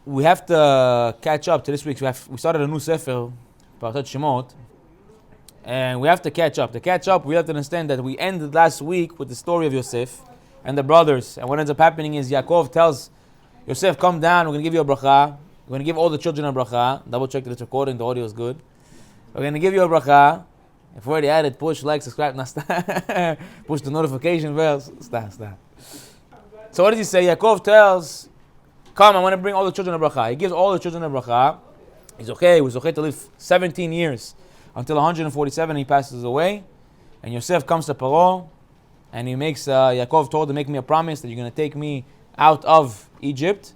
we have to catch up to this week. We started a new sefer, Parashat Shemot, and we have to catch up. To catch up, we have to understand that we ended last week with the story of Yosef and the brothers. And what ends up happening is Yaakov tells Yosef, come down, we're going to give you a bracha. We're going to give all the children a bracha. Double check that it's recording, the audio is good. We're going to give you a bracha. If we already added, push, like, subscribe, push the notification bell. Stop. So what does he say? Yaakov tells, come, I want to bring all the children a bracha. He gives all the children a bracha. He was okay to live 17 years until 147 he passes away. And Yosef comes to Paro and he makes, Yaakov told to make me a promise that you're going to take me out of Egypt.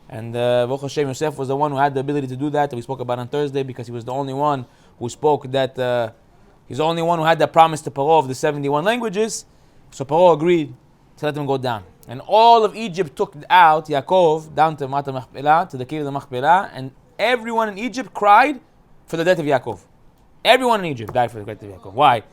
And Baruch Hashem, Yosef was the one who had the ability to do that we spoke about on Thursday, because he was the only one who spoke that, he's the only one who had that promise to Paro of the 71 languages. So Paro agreed to let them go down. And all of Egypt took out Yaakov down to Mata Machpelah, to the cave of the Machpelah, and everyone in Egypt cried for the death of Yaakov. Everyone in Egypt died for the death of Yaakov. Why?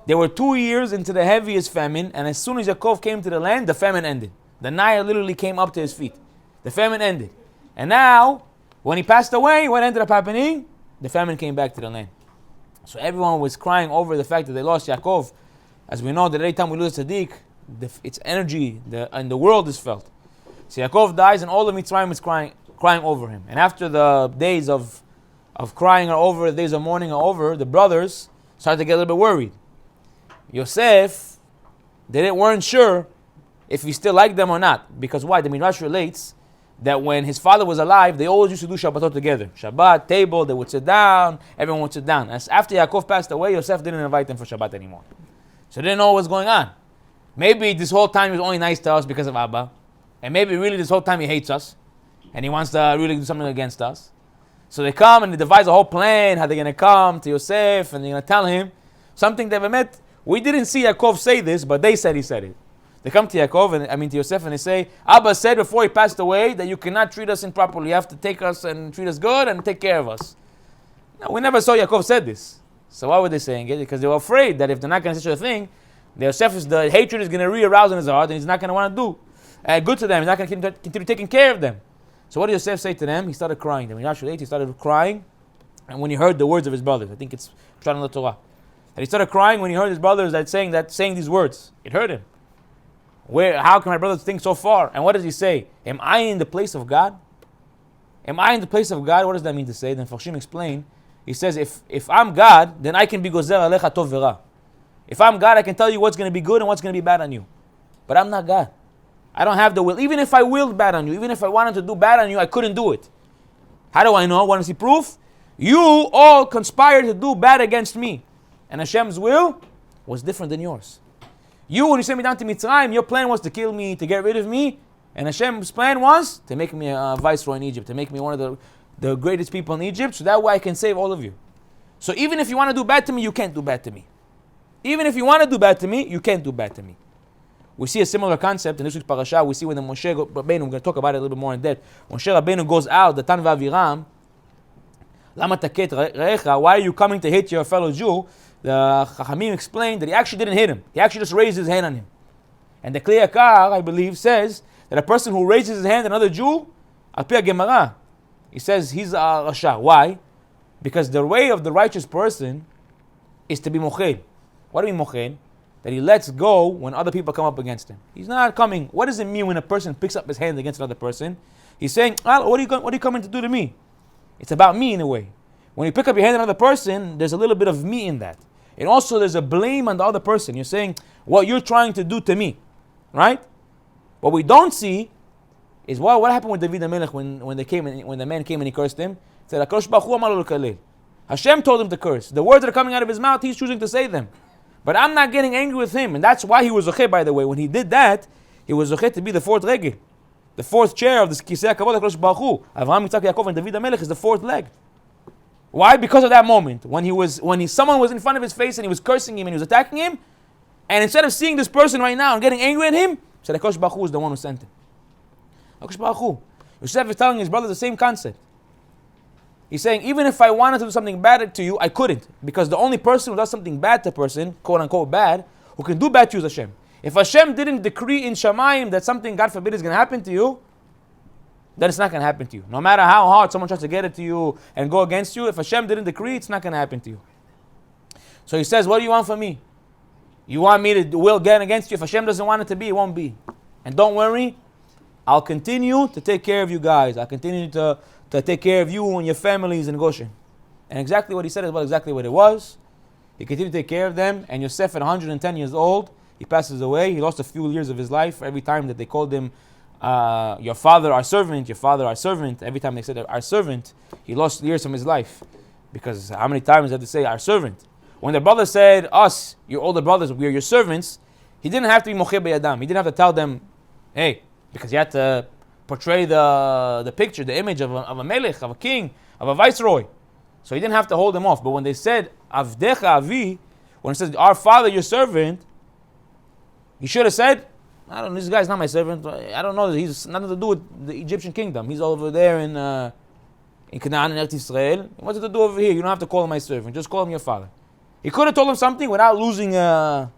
They were 2 years into the heaviest famine, and as soon as Yaakov came to the land, the famine ended. The Nile literally came up to his feet. The famine ended. And now, when he passed away, what ended up happening? The famine came back to the land. So everyone was crying over the fact that they lost Yaakov. As we know that every time we lose a Tzaddik, its energy and the world is felt. So Yaakov dies and all of Mitzrayim is crying over him. And after the days of crying are over, the days of mourning are over, the brothers started to get a little bit worried. Yosef, they weren't sure if he still liked them or not. Because why? The Midrash relates that when his father was alive, they always used to do Shabbatot together. Shabbat, table, they would sit down, everyone would sit down. As after Yaakov passed away, Yosef didn't invite them for Shabbat anymore. So they didn't know what was going on. Maybe this whole time he was only nice to us because of Abba. And maybe really this whole time he hates us. And he wants to really do something against us. So they come and they devise a whole plan, how they're going to come to Yosef and they're going to tell him something they've met. We didn't see Yaakov say this, but they said he said it. They come to to Yosef, and they say, Abba said before he passed away that you cannot treat us improperly. You have to take us and treat us good and take care of us. Now, we never saw Yaakov said this. So why were they saying it? Because they were afraid that if they're not going to say such a thing, the hatred is going to re-arouse in his heart, and he's not going to want to do good to them. He's not going to continue taking care of them. So what did Yosef say to them? He started crying. He started crying, and when he heard the words of his brothers, I think it's Pshat in the Torah, and he started crying when he heard his brothers saying these words. It hurt him. How can my brothers think so far? And what does he say? Am I in the place of God? Am I in the place of God? What does that mean to say? Then Farshim explained. He says, if I'm God, then I can be gozer alecha tov v'ra. If I'm God, I can tell you what's going to be good and what's going to be bad on you. But I'm not God. I don't have the will. Even if I willed bad on you, even if I wanted to do bad on you, I couldn't do it. How do I know? Want to see proof? You all conspired to do bad against me. And Hashem's will was different than yours. You, when you sent me down to Mitzrayim, your plan was to kill me, to get rid of me. And Hashem's plan was to make me a viceroy in Egypt, to make me one of the greatest people in Egypt, so that way I can save all of you. So even if you want to do bad to me, you can't do bad to me. Even if you want to do bad to me, you can't do bad to me. We see a similar concept in this week's Parashat. We see when the Moshe Rabbeinu, we're going to talk about it a little bit more in depth. Moshe Rabbeinu goes out, the Tan v'Aviram, Lama taket re'echa, why are you coming to hit your fellow Jew? The Chachamim explained that he actually didn't hit him. He actually just raised his hand on him. And the Kli Yakar, I believe, says that a person who raises his hand on another Jew, Al Pi Gemara, he says he's a Rasha. Why? Because the way of the righteous person is to be mochel. What do you mean mochel? That he lets go when other people come up against him. He's not coming. What does it mean when a person picks up his hand against another person? He's saying, what are you coming to do to me? It's about me in a way. When you pick up your hand on another person, there's a little bit of me in that. And also there's a blame on the other person. You're saying, what you're trying to do to me. Right? What we don't see is what happened with David HaMelech when the man came and he cursed him. He said, Hashem told him to curse. The words that are coming out of his mouth, he's choosing to say them. But I'm not getting angry with him. And that's why he was zocheh, by the way. When he did that, he was zocheh to be the fourth regel. The fourth chair of the Kisei HaKavod HaKadosh Baruch Hu. Avraham, Yitzhak, Yaakov, and David HaMelech is the fourth leg. Why? Because of that moment. When someone was in front of his face and he was cursing him and he was attacking him, and instead of seeing this person right now and getting angry at him, he said, HaKadosh Baruch Hu is the one who sent him. HaKadosh Baruch Hu. Yosef is telling his brother the same concept. He's saying, even if I wanted to do something bad to you, I couldn't. Because the only person who does something bad to a person, quote unquote bad, who can do bad to you is Hashem. If Hashem didn't decree in Shamayim that something, God forbid, is going to happen to you, then it's not going to happen to you. No matter how hard someone tries to get it to you and go against you, if Hashem didn't decree, it's not going to happen to you. So he says, what do you want from me? You want me to will get against you? If Hashem doesn't want it to be, it won't be. And don't worry, I'll continue to take care of you guys. I'll continue to take care of you and your families in Goshen. And exactly what he said is exactly what it was. He continued to take care of them. And Yosef, at 110 years old, he passes away. He lost a few years of his life every time that they called him, your father, our servant, your father, our servant. Every time they said our servant, he lost years from his life. Because how many times did they say our servant? When the brother said, us, your older brothers, we are your servants, he didn't have to be mocheh b'yadam. He didn't have to tell them, hey, because he had to portray the picture, the image of a melech, of a king, of a viceroy. So he didn't have to hold them off. But when they said, avdecha avi, when it says, our father, your servant, he should have said, I don't know, this guy's not my servant. I don't know, he's nothing to do with the Egyptian kingdom. He's over there in Canaan, in Eretz Israel. What's it to do over here? You don't have to call him my servant. Just call him your father. He could have told him something without losing the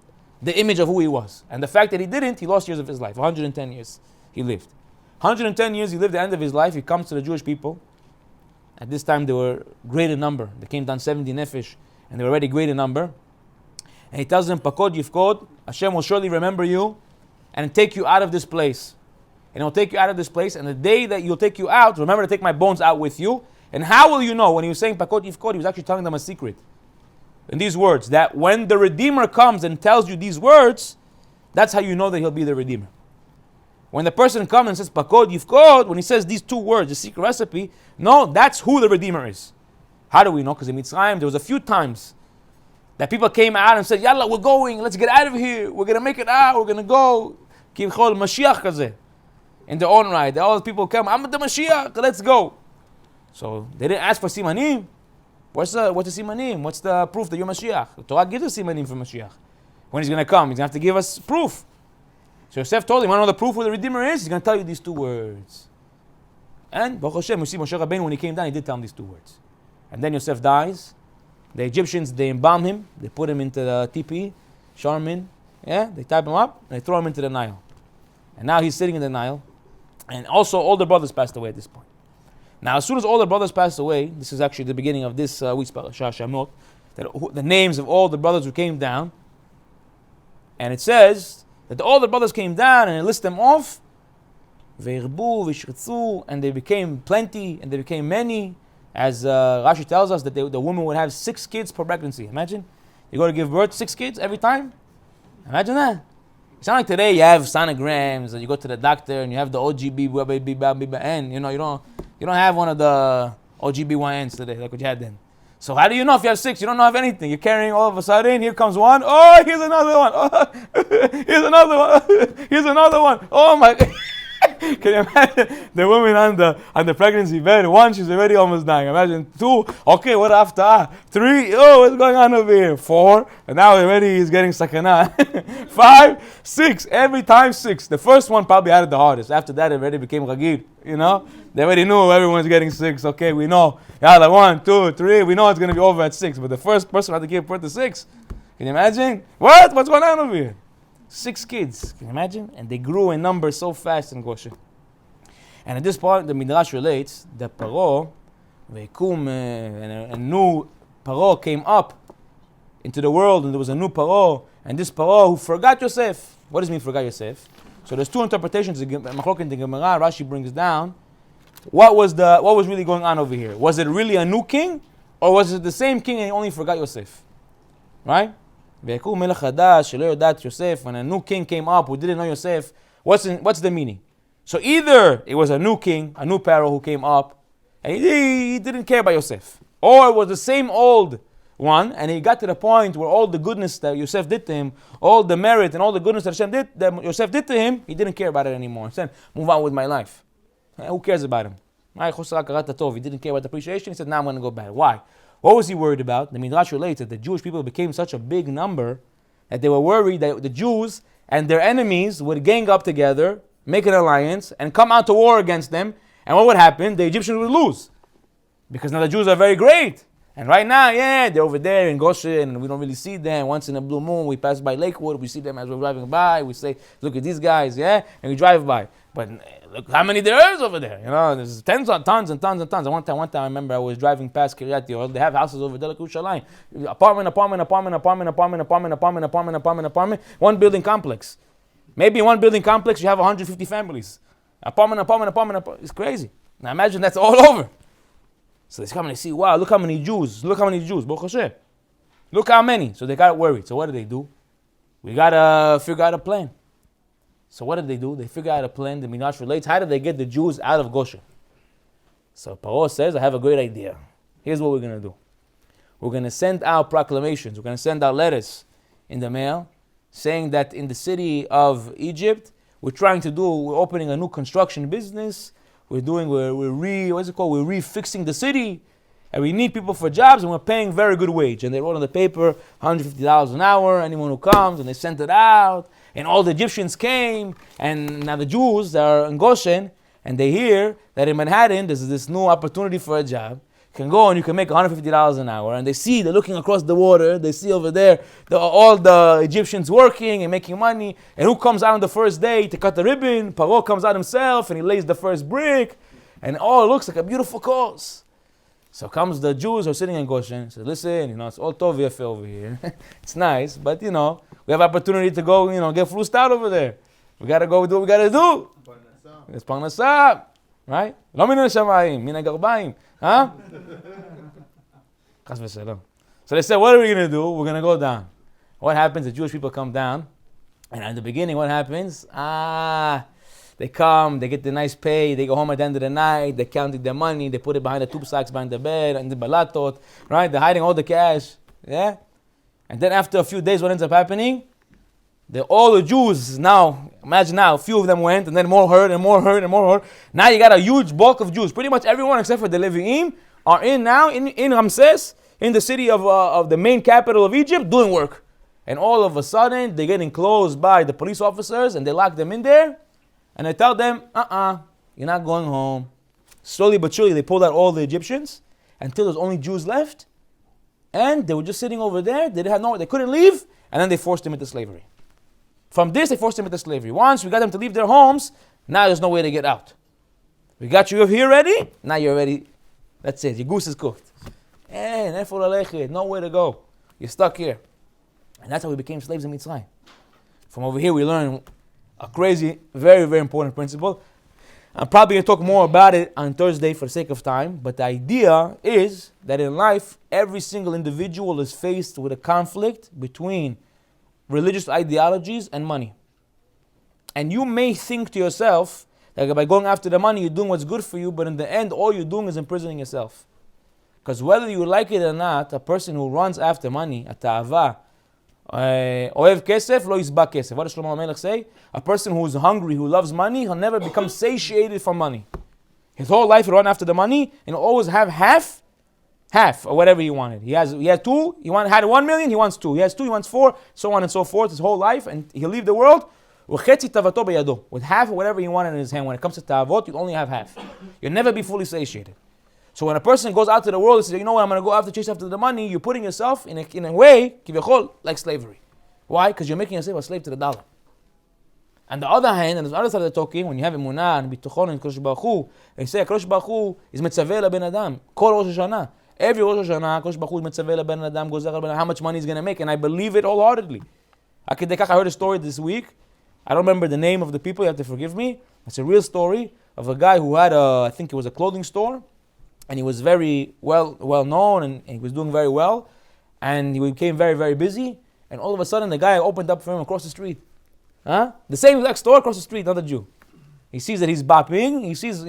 image of who he was. And the fact that he didn't, he lost years of his life. 110 years he lived. 110 years he lived, the end of his life, he comes to the Jewish people. At this time they were great in number. They came down 70 nefesh, and they were already great in number. And he tells them, Pakod yifkod, Hashem will surely remember you and take you out of this place. And he'll take you out of this place, and the day that he'll take you out, remember to take my bones out with you. And how will you know? When he was saying Pakod yifkod, he was actually telling them a secret. In these words, that when the Redeemer comes and tells you these words, that's how you know that he'll be the Redeemer. When the person comes and says, Pakod yifkod, when he says these two words, the secret recipe, no, that's who the Redeemer is. How do we know? Because in Mitzrayim, there was a few times that people came out and said, Yalla, we're going, let's get out of here, we're going to make it out, we're going to go. Kivchol Mashiach kazeh. In their own right, all the people come, I'm the Mashiach, let's go. So they didn't ask for simanim. What's the simanim? What's the proof that you're Mashiach? The Torah gives us simanim for Mashiach. When he's going to come, he's going to have to give us proof. So Yosef told him, you want to know the proof who the Redeemer is? He's going to tell you these two words. And Baruch Hashem, we see Moshe Rabbeinu, when he came down, he did tell him these two words. And then Yosef dies. The Egyptians, they embalm him. They put him into the tipi, Sharmin. Yeah, they type him up, and they throw him into the Nile. And now he's sitting in the Nile. And also, all the brothers passed away at this point. Now, as soon as all the brothers passed away, this is actually the beginning of this week's Parashat Shemot, the names of all the brothers who came down. And it says that all the brothers came down and it lists them off. Ve'irbu, v'shritzu, and they became plenty, and they became many. As Rashi tells us that the woman would have 6 kids per pregnancy. Imagine, you go to give birth 6 kids every time. Imagine that. It's not like today you have sonograms and you go to the doctor and you have the OGB-N. You know, you don't have one of the OGBYNs today like what you had then. So how do you know if you have 6? You don't know of anything. You're carrying all of a sudden. Here comes one. Oh, here's another one. Oh, here's another one. Here's another one. Oh my God. Can you imagine the woman on the pregnancy bed? 1, she's already almost dying. Imagine 2. Okay, what after? 3. Oh, what's going on over here? 4. And now already he's getting sakana. 5, 6. Every time 6. The first one probably had it the hardest. After that, it already became ragid. You know, they already knew everyone's getting 6. Okay, we know. Yeah, like 1, 2, 3. We know it's going to be over at 6. But the first person had to give birth to 6. Can you imagine? What's going on over here? 6 kids, can you imagine? And they grew in number so fast in Goshen. And at this point, the Midrash relates that Paro, and a new Paro came up into the world, and there was a new Paro, and this Paro who forgot Yosef. What does it mean, forgot Yosef? So there's 2 interpretations. Machlok in the Gemara, Rashi brings down. What was really going on over here? Was it really a new king, or was it the same king and he only forgot Yosef? Right? When a new king came up who didn't know Yosef, what's the meaning? So either it was a new king, a new pharaoh who came up, and he didn't care about Yosef, or it was the same old one, and he got to the point where all the goodness that Yosef did to him, all the merit and all the goodness that Yosef did to him, he didn't care about it anymore. He said, move on with my life. Who cares about him? He didn't care about the appreciation. He said, now I'm going to go bad. Why? What was he worried about? The Midrash relates that the Jewish people became such a big number that they were worried that the Jews and their enemies would gang up together, make an alliance, and come out to war against them. And what would happen? The Egyptians would lose. Because now the Jews are very great. And right now, yeah, they're over there in Goshen, and we don't really see them. Once in a blue moon, we pass by Lakewood, we see them as we're driving by. We say, look at these guys, yeah, and we drive by. But look how many there is over there. There's tons and tons and tons and tons. One time I remember I was driving past Kiryat Yoel. They have houses over there like Yerushalayim. Apartment. One building complex. Maybe in one building complex you have 150 families. Apartment. It's crazy. Now imagine that's all over. So they come and they see, wow, look how many Jews. Baruch Hashem. Look how many. So they got worried. So what do? We got to figure out a plan. So what did they do? They figure out a plan. The Midrash relates. How did they get the Jews out of Goshen? So Paro says, I have a great idea. Here's what we're going to do. We're going to send out proclamations. We're going to send out letters in the mail saying that in the city of Egypt, we're opening a new construction business. We're refixing the city, and we need people for jobs, and we're paying very good wage. And they wrote on the paper, $150 an hour, anyone who comes, and they sent it out, and all the Egyptians came, and now the Jews are in Goshen, and they hear that in Manhattan, there's this new opportunity for a job. You can go and you can make $150 an hour, and they're looking across the water, they see over there all the Egyptians working and making money, and who comes out on the first day to cut the ribbon? Paro comes out himself, and he lays the first brick, and it looks like a beautiful cause. So comes the Jews who are sitting in Goshen, and says, listen, it's all tov yafe over here. It's nice, but we have opportunity to go, get flused out over there. We got to go do what we got to do. It's parnasah, right? Lo min hashamayim, min hagarba'im. Huh? So they said, what are we going to do? We're going to go down. What happens? The Jewish people come down. And at the beginning, what happens? They come, they get the nice pay, they go home at the end of the night, they counted their money, they put it behind the tube sacks, behind the bed, and the balatot, right? They're hiding all the cash. Yeah? And then after a few days, what ends up happening? All the Jews now, imagine now, a few of them went, and then more heard. Now you got a huge bulk of Jews. Pretty much everyone except for the Levi'im are in Ramses, in the city of the main capital of Egypt, doing work. And all of a sudden, they're getting closed by the police officers, and they lock them in there, and they tell them, you're not going home. Slowly but surely, they pulled out all the Egyptians, until there's only Jews left, and they were just sitting over there, they couldn't leave, and then they forced them into slavery. From this, they forced them into slavery. Once we got them to leave their homes, now there's no way to get out. We got you here ready, now you're ready. That's it, your goose is cooked. Nowhere to go. You're stuck here. And that's how we became slaves in Mitzrayim. From over here, we learn a crazy, very, very important principle. I'm probably going to talk more about it on Thursday for the sake of time, but the idea is that in life, every single individual is faced with a conflict between religious ideologies and money. And you may think to yourself that by going after the money, you're doing what's good for you, but in the end, all you're doing is imprisoning yourself. Because whether you like it or not, a person who runs after money, a ta'ava, ohev kesef, lo yizba kesef. What does Shlomo HaMelech say? A person who is hungry, who loves money, he'll never become satiated from money. His whole life he'll run after the money, and he'll always have half, or whatever he wanted. He had two, had 1 million, he wants 2. He has 2, he wants 4, so on and so forth, his whole life, and he'll leave the world with half of whatever he wanted in his hand. When it comes to ta'avot, you only have half. You'll never be fully satiated. So when a person goes out to the world and says, I'm going to go chase after the money, you're putting yourself in a way, kivechol, like slavery. Why? Because you're making yourself a slave to the dollar. On the other hand, and there's other side of the talking, when you have emunah and bitochon and Kodesh Baruch Hu, and you say, Kodesh Baruch Hu is metzaveh la ben adam. Kol Rosh Hashanah. Every Rosh Hashanah, Kodesh Baruch Hu is metzaveh la ben adam, gozer la ben adam, how much money he's going to make, and I believe it wholeheartedly. I heard a story this week. I don't remember the name of the people, you have to forgive me. It's a real story of a guy who had I think it was a clothing store, and he was very well known, and he was doing very well, and he became very, very busy, and all of a sudden the guy opened up for him across the street. The same exact store across the street, another Jew. He sees that he's bopping, he sees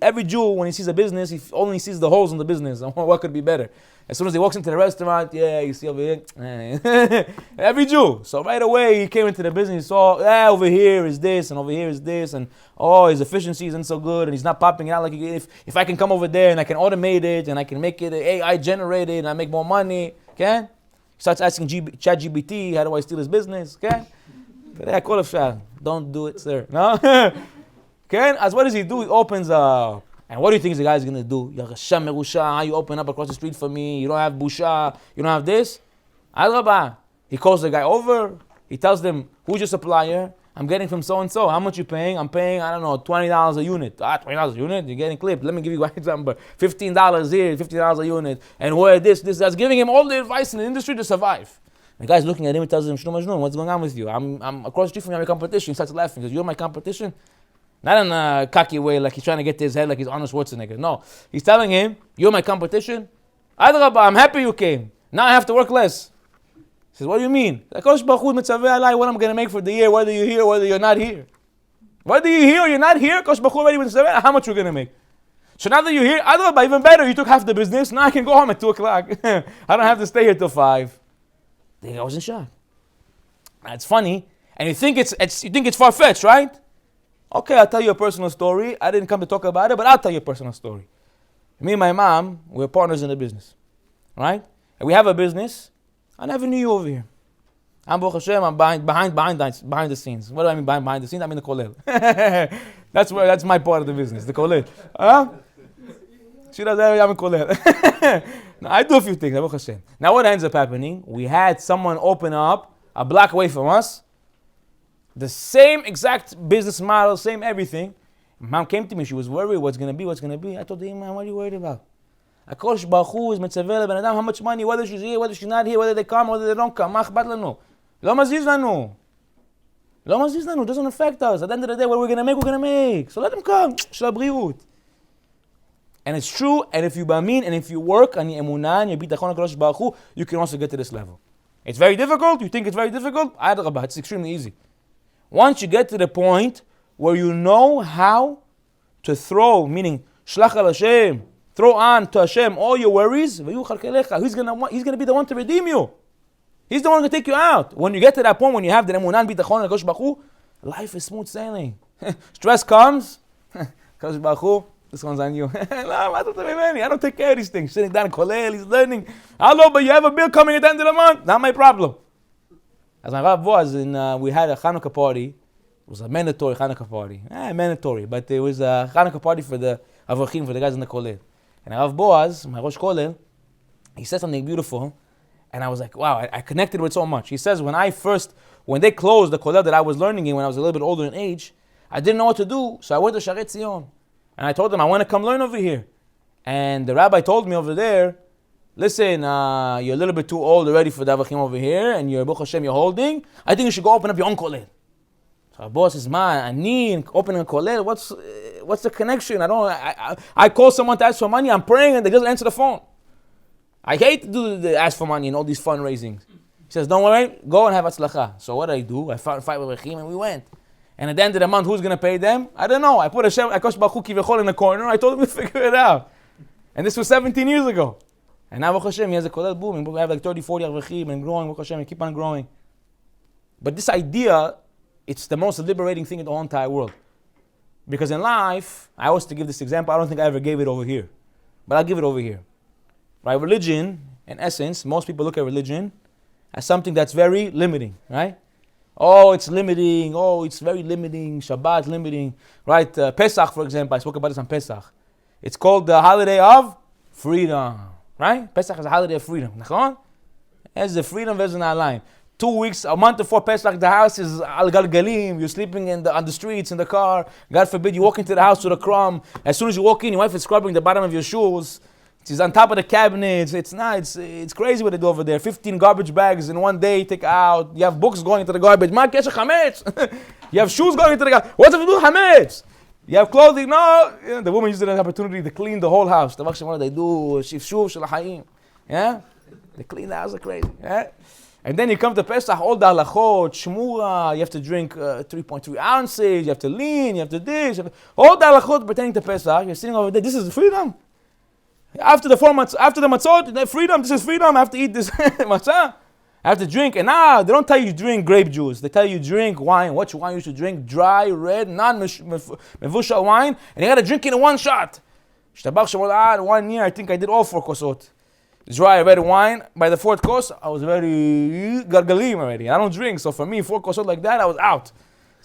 every Jew, when he sees a business, he only sees the holes in the business. What could be better? As soon as he walks into the restaurant, you see over here, every Jew. So right away he came into the business, he saw, over here is this, and over here is this, and his efficiency isn't so good, and he's not popping out like if I can come over there and I can automate it, and I can make it AI generated, and I make more money, okay? He starts asking ChatGPT, how do I steal his business, okay? Don't do it, sir. No? Okay? As what does he do? He opens a And what do you think the guy's going to do? You open up across the street for me. You don't have busha. You don't have this. Adrabah. He calls the guy over. He tells them, who's your supplier? I'm getting from so-and-so. How much you paying? I'm paying, I don't know, $20 a unit. $20 a unit? You're getting clipped. Let me give you a number. $15 here, $15 a unit. And where this, that's giving him all the advice in the industry to survive. The guy's looking at him and tells him, Shnu Majnun, what's going on with you? I'm across the street from you, I'm your competition. He starts laughing. He says, you're my competition? Not in a cocky way, like he's trying to get to his head like he's Arnold Schwarzenegger. No. He's telling him, you're my competition? Adrabah, I'm happy you came. Now I have to work less. He says, what do you mean? HaKadosh Baruch Hu mitzaveh alai what I'm going to make for the year, whether you're here or whether you're not here. Whether you're here or you're not here, HaKadosh Baruch Hu already mitzaveh how much we're going to make. So now that you're here, Adrabah, even better, you took half the business, now I can go home at 2 o'clock. I don't have to stay here till 5. The guy was in shock. It's funny, and you think it's far-fetched, right? Okay, I'll tell you a personal story. I didn't come to talk about it, but I'll tell you a personal story. Me and my mom, we're partners in the business, right? And we have a business. I never knew you over here. I'm Baruch Hashem, I'm behind the scenes. What do I mean behind the scenes? I mean the kollel. That's my part of the business, the kollel. She does everything, I'm a kollel. Now, I do a few things, Baruch Hashem. Now what ends up happening? We had someone open up a block away from us. The same exact business model, same everything. Mom came to me, she was worried, what's going to be? I told her, Mom, what are you worried about? HaKadosh Baruch Hu is mitzaveh le'ben adam, how much money, whether she's here, whether she's not here, whether they come, whether they don't come. Ma akhbat lanu. Lo maziz lanu. It doesn't affect us. At the end of the day, what we're going to make. So let them come. Shel briut. And it's true, and if you b'amin, and if you work on your emunah, and your bitachon HaKadosh Baruch Hu, you can also get to this level. It's very difficult. You think it's very difficult? Adrabah, it's extremely easy. Once you get to the point where you know how to throw, meaning shlach al Hashem, throw on to Hashem all your worries, He's gonna be the one to redeem you. He's the one to take you out. When you get to that point, when you have the emunah bitachon HaKadosh Baruch Hu, life is smooth sailing. Stress comes, HaKadosh Baruch Hu, this one's on you. I don't take care of these things. Sitting down in kollel, he's learning. Hello, but you have a bill coming at the end of the month. Not my problem. As my Rav was, we had a Hanukkah party. It was a mandatory Hanukkah party. Mandatory, but it was a Hanukkah party for the Avrachim, for the guys in the kollel. And Rav Boaz, my Rosh Kollel, he said something beautiful, and I was like, wow, I connected with so much. He says, when they closed the kollel that I was learning in when I was a little bit older in age, I didn't know what to do, so I went to Sharet Zion. And I told them, I want to come learn over here. And the rabbi told me over there, listen, you're a little bit too old already for the Avachim over here, and you're Baruch Hashem, you're holding. I think you should go open up your own kollel. So our boss says, man, I need opening a kollel. What's the connection? I call someone to ask for money, I'm praying, and they doesn't answer the phone. I hate to do the ask for money and all these fundraisings. He says, don't worry, go and have atzlacha. So what do? I found 5 Avachim, and we went. And at the end of the month, who's going to pay them? I don't know. I put HaKadosh Baruch Hu kivechol in the corner. I told him to figure it out. And this was 17 years ago. And now, Baruch Hashem, he has a kollel booming. We have like 30, 40 avachim and growing. Baruch Hashem, and keep on growing. But this idea, it's the most liberating thing in the whole entire world. Because in life, I always to give this example. I don't think I ever gave it over here. But I'll give it over here. Right? Religion, in essence, most people look at religion as something that's very limiting. Right? Oh, it's limiting. Oh, it's very limiting. Shabbat limiting. Right? Pesach, for example. I spoke about this on Pesach. It's called the holiday of freedom. Right? Pesach is a holiday of freedom. Nachon? There's the freedom, there's not lying. 2 weeks, a month before Pesach, the house is al galgalim. You're sleeping on the streets, in the car. God forbid you walk into the house with a crumb. As soon as you walk in, your wife is scrubbing the bottom of your shoes. She's on top of the cabinets. It's crazy what they do over there. 15 garbage bags in one day, take out. You have books going into the garbage. Ma kesha chametz. You have shoes going into the garbage. What's it to do chametz? You have clothing? No. The woman uses the opportunity to clean the whole house. What do they do? Shifshuv shel haim. Yeah? They clean the house like crazy. Yeah? And then you come to Pesach, all the halachot, shmura, you have to drink 3.3 ounces, you have to lean, you have to this. All the halachot pertaining to Pesach, you're sitting over there, this is freedom. After the matzot, freedom, this is freedom, I have to eat this matzah. I have to drink, and they don't tell you drink grape juice. They tell you drink wine. What wine you should drink? Dry, red, non-mevushal wine, and you got to drink it in one shot. 1 year, I think I did all 4 kosot. Dry red wine. By the 4th course, I was very gargalim already. I don't drink, so for me, 4 kosot like that, I was out.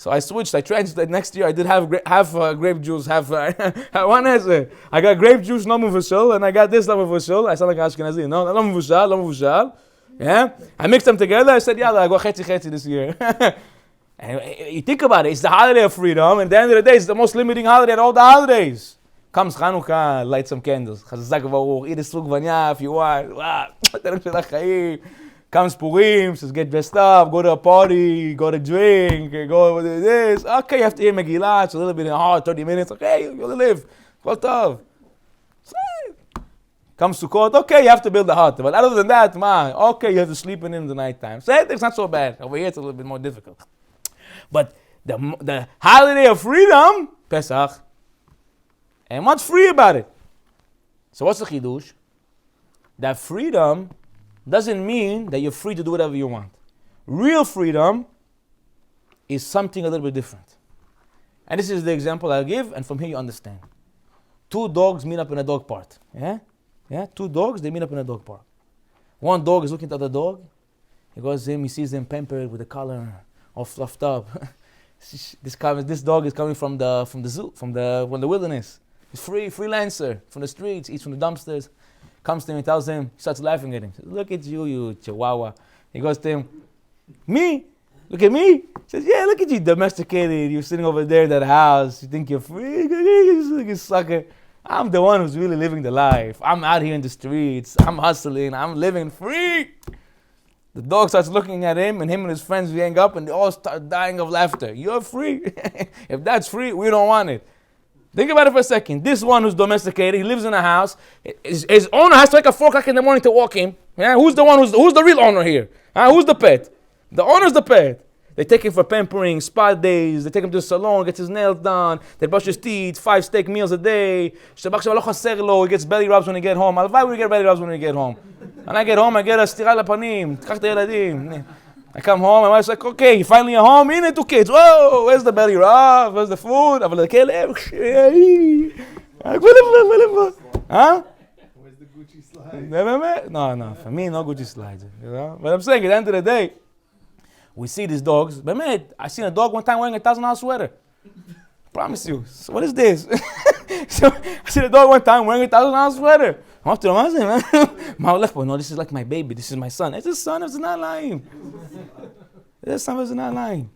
So I switched. I translated. Next year I did half grape juice, half one answer. I got grape juice, no muvashal, and I got this no muvashal. I sound like Ashkenazi. No muvashal, no muvashal. Yeah. I mixed them together. I said, yeah, I go chetzi this year. And you think about it. It's the holiday of freedom, and at the end of the day, it's the most limiting holiday of all the holidays. Comes Chanukah, light some candles. Chazak v'aruch, eat a srug vanya if you want. Wow. Comes Purim, says get dressed up, go to a party, go to drink, go to this. Okay, you have to hear Megillah, it's a little bit hard, 30 minutes. Okay, you're going to live. Kol tov. Comes Sukkot, okay, you have to build a hut. But other than that, okay, you have to sleep in the nighttime. So it's not so bad. Over here, it's a little bit more difficult. But the holiday of freedom, Pesach, and what's free about it? So what's the chidush? That freedom doesn't mean that you're free to do whatever you want. Real freedom is something a little bit different. And this is the example I'll give, and from here you understand. Two dogs meet up in a dog park. Yeah? Two dogs, they meet up in a dog park. One dog is looking at the other dog. He goes to him, he sees him pampered with the collar all fluffed up. This dog is coming from the zoo, from the wilderness. He's freelancer from the streets, eats from the dumpsters. Comes to him and tells him, he starts laughing at him. Says, look at you, you chihuahua. He goes to him, me? Look at me? He says, yeah, look at you, domesticated. You're sitting over there in that house. You think you're free? You sucker. I'm the one who's really living the life. I'm out here in the streets. I'm hustling. I'm living free. The dog starts looking at him, and his friends hang up, and they all start dying of laughter. You're free. If that's free, we don't want it. Think about it for a second. This one who's domesticated, he lives in a house. His owner has to wake up 4 o'clock in the morning to walk him. Yeah? Who's the real owner here? Who's the pet? The owner's the pet. They take him for pampering, spa days. They take him to the salon, gets his nails done. They brush his teeth, 5 steak meals a day. He gets belly rubs when he get home. Why would we get belly rubs when we get home? When I get home, I get a stira lapanim. I come home, my wife's like, okay, you finally at home, in 2 kids. Whoa, where's the belly rub? Where's the food? I'm like, huh? Where's the Gucci slide? No, for me, no Gucci slides. You know? But I'm saying, at the end of the day, we see these dogs. But man, I seen a dog one time wearing a $1,000 sweater. Promise you. So what is this? So I seen a dog one time wearing a $1,000 sweater. I'm up to the man. No, this is like my baby. This is my son. It's his son. It's not lying. This son is not lying.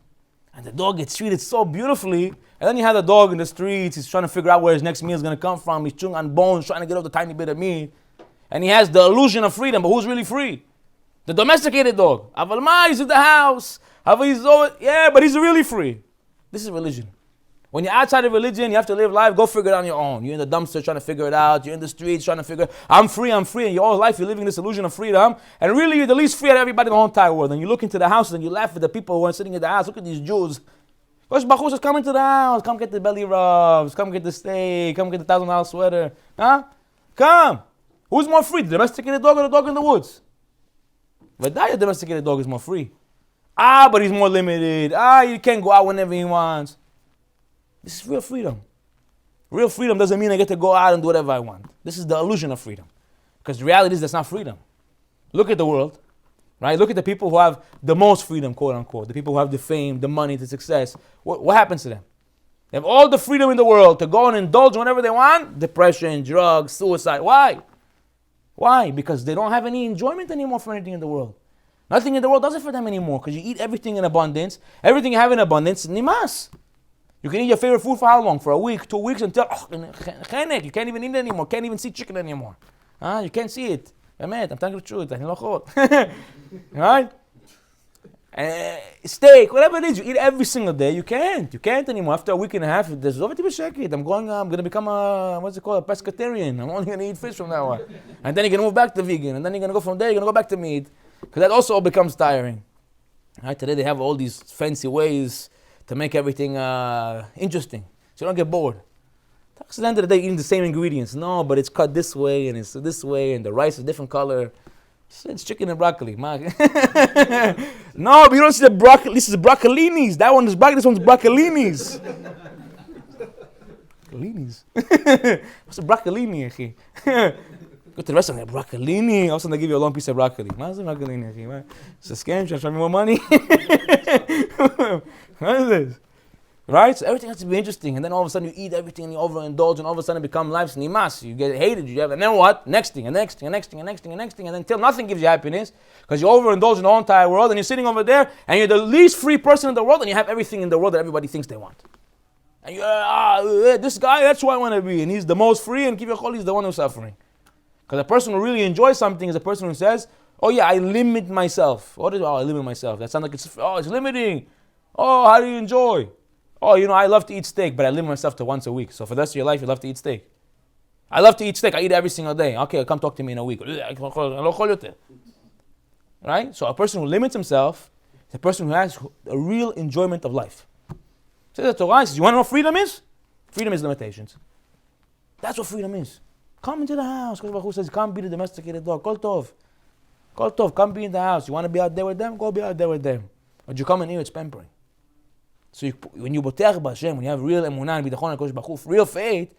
And the dog gets treated so beautifully. And then you have the dog in the streets. He's trying to figure out where his next meal is going to come from. He's chewing on bones, trying to get off the tiny bit of meat. And he has the illusion of freedom. But who's really free? The domesticated dog. He's in the house. Yeah, but he's really free. This is religion. When you're outside of religion, you have to live life, go figure it out on your own. You're in the dumpster trying to figure it out. You're in the streets trying to figure I'm free. And your whole life, you're living this illusion of freedom. And really, you're the least free out of everybody in the whole entire world. And you look into the houses and you laugh at the people who are sitting in the house. Look at these Jews. Gosh, Bachus is coming to the house. Come get the belly rubs. Come get the steak. Come get the $1,000 sweater. Come. Who's more free, the domesticated dog or the dog in the woods? But that domesticated dog is more free. But he's more limited. You can't go out whenever he wants. This is real freedom. Real freedom doesn't mean I get to go out and do whatever I want. This is the illusion of freedom. Because the reality is that's not freedom. Look at the world, right? Look at the people who have the most freedom, quote unquote. The people who have the fame, the money, the success. What happens to them? They have all the freedom in the world to go and indulge whenever they want. Depression, drugs, suicide. Why? Why? Because they don't have any enjoyment anymore for anything in the world. Nothing in the world does it for them anymore. Because you eat everything in abundance. Everything you have in abundance, nimas. You can eat your favorite food for how long? For a week, 2 weeks, until you can't even eat it anymore. Can't even see chicken anymore. You can't see it. I'm telling you the truth. Right? Steak, whatever it is, you eat every single day. You can't anymore. After a week and a half, there's over to I'm going to become a pescatarian. I'm only going to eat fish from now on. And then you're going to move back to vegan. And then you're going to go from there, you're going to go back to meat. Because that also becomes tiring. Right? Today they have all these fancy ways to make everything interesting, so you don't get bored. At the end of the day, eating the same ingredients. No, but it's cut this way, and it's this way, and the rice is a different color. It's chicken and broccoli. No, but you don't see the broccoli. This is broccolinis. That one is broccoli. This one's broccolinis. Broccolinis. What's a broccolini? Go to the restaurant, broccolini. Also, they give you a long piece of broccoli. What's a broccolini? It's a scam. Trying to show me more money. What is this? Right? So everything has to be interesting. And then all of a sudden you eat everything and you overindulge and all of a sudden it becomes life's nimas. You get hated. And then what? Next thing, and next thing, and next thing, and next thing, and next thing. And then until nothing gives you happiness because you overindulge in the whole entire world and you're sitting over there and you're the least free person in the world and you have everything in the world that everybody thinks they want. And you're, this guy, that's who I want to be. And he's the most free and Kiviyachol, he's the one who's suffering. Because a person who really enjoys something is a person who says, oh yeah, I limit myself. What is, I limit myself? That sounds like it's limiting. Oh, how do you enjoy? Oh, I love to eat steak, but I limit myself to once a week. So for the rest of your life, you love to eat steak. I love to eat steak. I eat every single day. Okay, come talk to me in a week. Right? So a person who limits himself is a person who has a real enjoyment of life. So the Torah says, you want to know what freedom is? Freedom is limitations. That's what freedom is. Come into the house. Kodesh Baruch Hu says, come be the domesticated dog. Kol tov. Kol tov, come be in the house. You want to be out there with them? Go be out there with them. But you come in here, it's pampering. So when you boteach b'Hashem, when you have real emunah and bidachon HaKadosh Baruch Hu, real faith,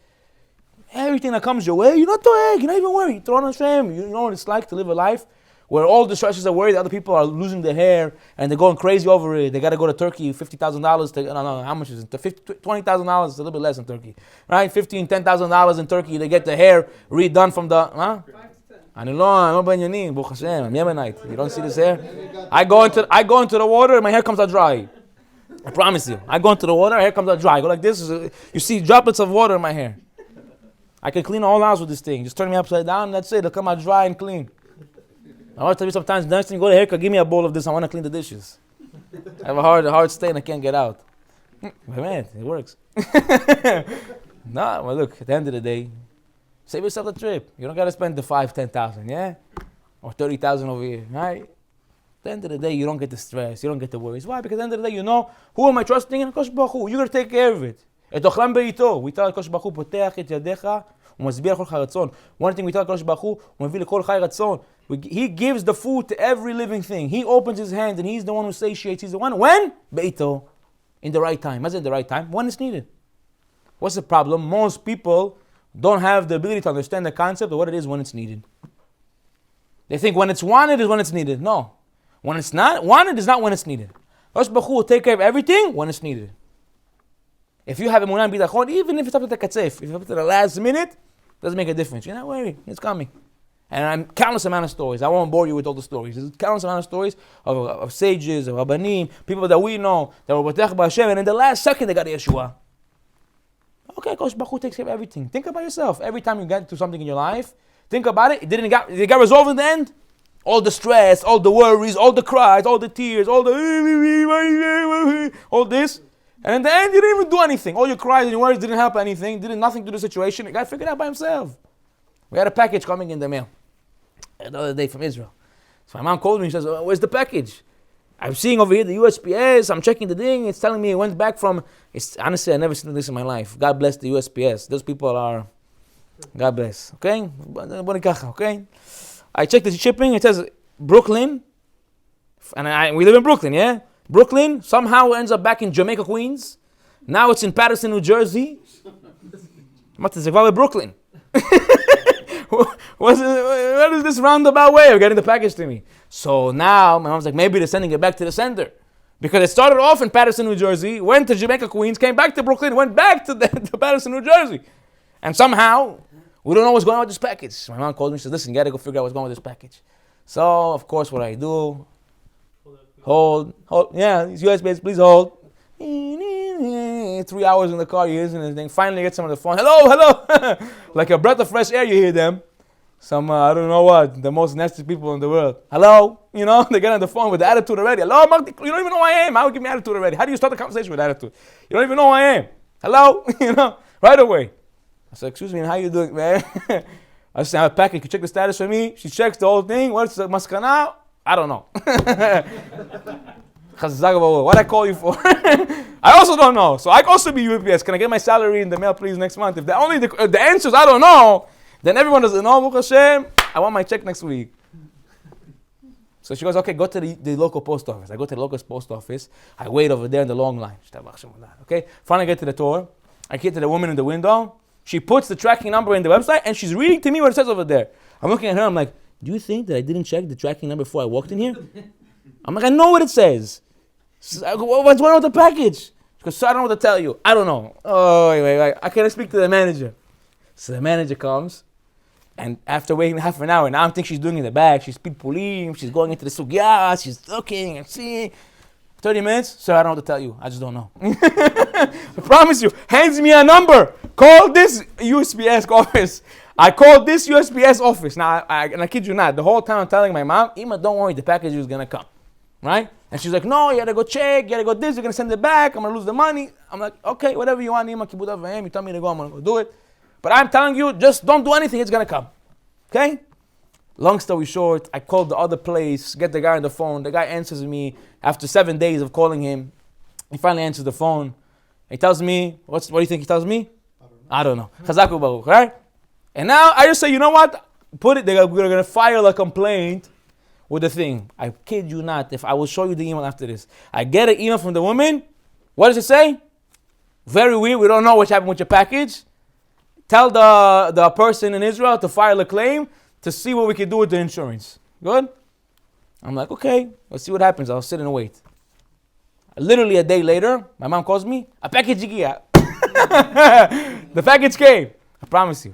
everything that comes your way, you're not doing. You're not even worried. You throw on Hashem. You know what it's like to live a life where all the stresses are worried. Other people are losing their hair and they're going crazy over it. They got to go to Turkey, $50,000. No, how much is it? $20,000. It's a little bit less in Turkey, right? $10,000 in Turkey. They get the hair redone from the. Huh? I'm not Benyamin, Baruch Hashem. I'm Yemenite. You don't see this hair? I go into the water and my hair comes out dry. I promise you. I go into the water, hair comes out dry. I go like this. You see droplets of water in my hair. I can clean the whole house with this thing. Just turn me upside down and that's it. It'll come out dry and clean. I want to tell you sometimes, the next time you go to haircut, give me a bowl of this. I want to clean the dishes. I have a hard stain I can't get out. But man, it works. Well look, at the end of the day, save yourself the trip. You don't got to spend the 5,000-10,000, yeah? Or 30,000 over here, right? At the end of the day, you don't get the stress, you don't get the worries. Why? Because at the end of the day, you know, who am I trusting in? Kosh Baruch Hu. You're going to take care of it. We tell Kosh Baruch Hu, Potech et yadecha, u'mazbiah kol chai ratzon. One thing we tell Kosh Baruch Hu, u'mavil kol chai ratzon. He gives the food to every living thing. He opens his hand and he's the one who satiates. He's the one. When? Beito. In the right time. What's in the right time? When it's needed. What's the problem? Most people don't have the ability to understand the concept of what it is when it's needed. They think when it's wanted is when it's needed. No. When it's not wanted is not when it's needed. Kosh Baruch Hu will take care of everything when it's needed. If you have emunah and bidachon, even if it's up to the katzef, if it's up to the last minute, doesn't make a difference. You're not worried. It's coming. And I'm countless amount of stories. I won't bore you with all the stories. There's countless amount of stories of sages, of rabbanim, people that we know, that were b'tech b'Hashem, and in the last second they got a Yeshua. Okay, Kosh Baruch Hu takes care of everything. Think about yourself. Every time you get to something in your life, think about it. Did it get resolved in the end? All the stress, all the worries, all the cries, all the tears, all this. And in the end, you didn't even do anything. All your cries and your worries didn't help anything, did nothing to the situation. The guy figured it out by himself. We had a package coming in the mail the other day from Israel. So my mom called me and says, where's the package? I'm seeing over here the USPS, I'm checking the thing, it's telling me it went back from, honestly, I've never seen this in my life. God bless the USPS. Those people are, God bless, okay? Okay? I checked the shipping, it says Brooklyn, and we live in Brooklyn, yeah? Brooklyn somehow ends up back in Jamaica, Queens. Now it's in Patterson, New Jersey. What is Brooklyn? What is this roundabout way of getting the package to me? So now my mom's like, maybe they're sending it back to the sender. Because it started off in Patterson, New Jersey, went to Jamaica, Queens, came back to Brooklyn, went back to Patterson, New Jersey. And somehow, we don't know what's going on with this package. My mom called me and says, listen, you got to go figure out what's going on with this package. So, of course, what I do, hold, yeah, these USB, please hold. 3 hours in the car, you're using this thing. Finally, get someone on the phone. Hello. Like a breath of fresh air, you hear them. Some, I don't know what, the most nasty people in the world. Hello. They get on the phone with the attitude already. Hello, Mark, you don't even know who I am. How would you give me attitude already? How do you start the conversation with attitude? You don't even know who I am. Hello. Right away. I said, excuse me, how you doing, man? I said, I have a package. You check the status for me. She checks the whole thing. What's the maskana? I don't know. What I call you for? I also don't know. So I can also be UPS. Can I get my salary in the mail, please, next month? If the answer is I don't know, then everyone doesn't know. Baruch Hashem, I want my check next week. So she goes, okay, go to the local post office. I go to the local post office. I wait over there in the long line. Okay, finally get to the door. I get to the woman in the window. She puts the tracking number in the website and she's reading to me what it says over there. I'm looking at her. I'm like, do you think that I didn't check the tracking number before I walked in here? I'm like, I know what it says. What's going on with the package? She Because I don't know what to tell you. I don't know. Oh, wait. I can't speak to the manager. So the manager comes, and after waiting half an hour, now I'm thinking she's doing in the back. She's pitpullim, she's going into the sugya, she's looking and seeing. 30 minutes, sir, I don't know what to tell you. I just don't know. I promise you. Hands me a number. Call this USPS office. I called this USPS office. Now, I kid you not, the whole time I'm telling my mom, Ima, don't worry, the package is going to come. Right? And she's like, no, you got to go check, you got to go this, you're going to send it back, I'm going to lose the money. I'm like, okay, whatever you want, Ima, kibud avayim, you tell me to go, I'm going to go do it. But I'm telling you, just don't do anything, it's going to come. Okay? Long story short, I called the other place, get the guy on the phone. The guy answers me after 7 days of calling him. He finally answers the phone. He tells me, what do you think he tells me? I don't know. Chazaku Baruch, right? And now I just say, you know what? We're going to file a complaint with the thing. I kid you not, if I will show you the email after this. I get an email from the woman. What does it say? Very weird. We don't know what happened with your package. Tell the person in Israel to file a claim to see what we can do with the insurance. Good? I'm like, okay, let's see what happens. I'll sit and wait. Literally a day later, my mom calls me, a package giya. The package came. I promise you.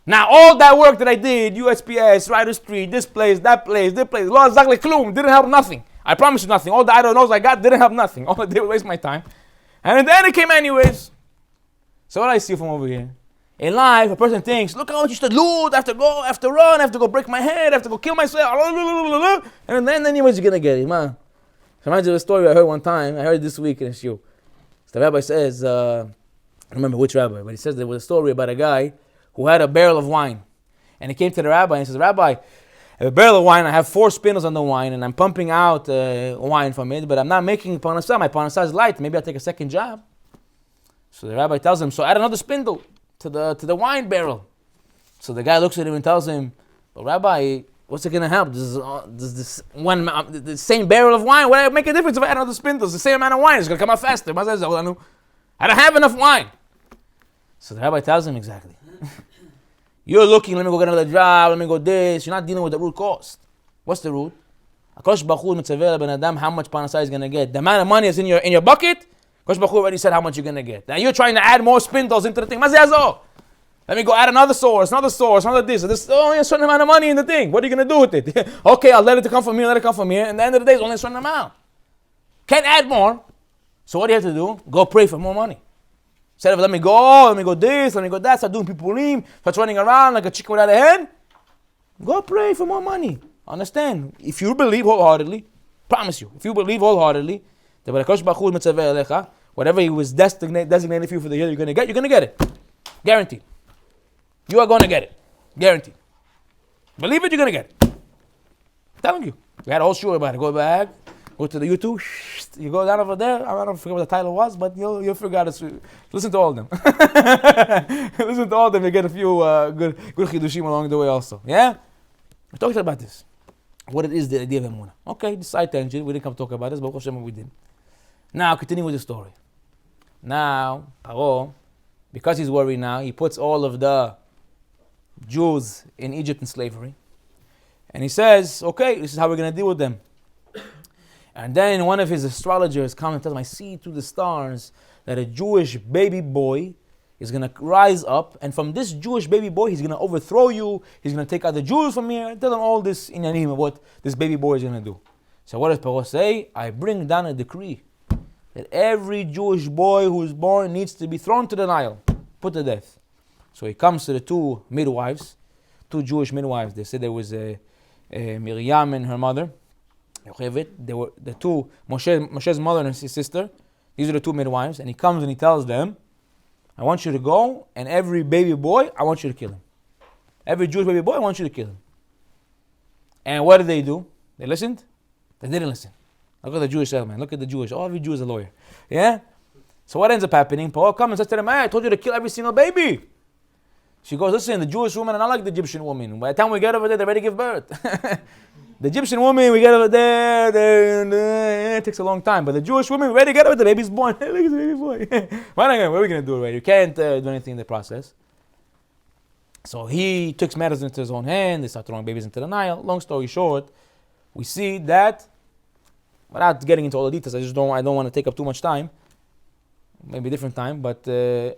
Now, all that work that I did, USPS, Ryder Street, this place, Lo exactly klum, didn't help nothing. I promise you nothing. All the I don't knows I got didn't help nothing. All I did was waste my time. And in the end, it came anyways. So what I see from over here? In life, a person thinks, look how much you should loot, I have to go, I have to run, I have to go break my head, I have to go kill myself, and then anyways you're going to get it, man. It reminds me of a story I heard one time, I heard it this week in a shiur. So the rabbi says, I don't remember which rabbi, but he says there was a story about a guy who had a barrel of wine. And he came to the rabbi and he says, Rabbi, I have a barrel of wine, I have 4 spindles on the wine, and I'm pumping out wine from it, but I'm not making parnassah, my parnassah is light, maybe I'll take a second job. So the rabbi tells him, so add another spindle to the wine barrel. So the guy looks at him and tells him, but Rabbi, what's it going to help? Does this one, the same barrel of wine, what make a difference if I add another spindle? It's the same amount of wine, it's going to come out faster. I don't have enough wine. So the rabbi tells him exactly. You're looking, let me go get another job, let me go this. You're not dealing with the root cause. What's the root? Akash Baruch mitzaveh ben adam how much parnassah is going to get. The amount of money is in your bucket. Akash Baruch already said how much you're going to get. Now you're trying to add more spindles into the thing. Let me go add another source, another this. There's only a certain amount of money in the thing. What are you going to do with it? Okay, I'll let it come from here, let it come from here. And at the end of the day, it's only a certain amount. Can't add more. So what do you have to do? Go pray for more money. Instead of let me go this, let me go that, start doing pitpullim, start running around like a chicken without a head. Go pray for more money. Understand? If you believe wholeheartedly, promise you, if you believe wholeheartedly, whatever he was designated for you for the year you're going to get it. Guaranteed. You are going to get it. Guaranteed. Believe it, you're going to get it. I'm telling you. We had a whole show about it. Go back, go to the YouTube, you go down over there. I don't forget what the title was, but you'll figure out it. Listen to all of them. Listen to all of them, you get a few good chidushim along the way also. Yeah? We talked about this. What it is, the idea of Emunah. Okay, this side tangent. We didn't come to talk about this, but we did. Now, continue with the story. Now, Paro, because he's worried now, he puts all of the Jews in Egypt in slavery. And he says, okay, this is how we're going to deal with them. And then one of his astrologers comes and tells him, I see through the stars that a Jewish baby boy is going to rise up. And from this Jewish baby boy, he's going to overthrow you. He's going to take out the Jews from here. And tell them all this in name of what this baby boy is going to do. So what does Paro say? I bring down a decree that every Jewish boy who is born needs to be thrown to the Nile, put to death. So he comes to the 2 midwives, 2 Jewish midwives. They said there was Miriam and her mother, Yocheved. They were the 2, Moshe's mother and his sister. These are the 2 midwives. And he comes and he tells them, I want you to go, and every baby boy, I want you to kill him. Every Jewish baby boy, I want you to kill him. And what did they do? They listened? They didn't listen. Look at the Jewish man. Look at the Jewish. Every Jew is a lawyer. Yeah? So what ends up happening? Paul comes and says to them, hey, I told you to kill every single baby. She goes, listen, the Jewish women are not like the Egyptian women. By the time we get over there, they're ready to give birth. The Egyptian woman, we get over there, it takes a long time. But the Jewish woman, we're ready to get over there, the baby's born. Look at the baby boy. What are we going to do already? You can't do anything in the process. So he takes matters into his own hand. They start throwing babies into the Nile. Long story short, we see that, without getting into all the details, I don't want to take up too much time. maybe a different time, but in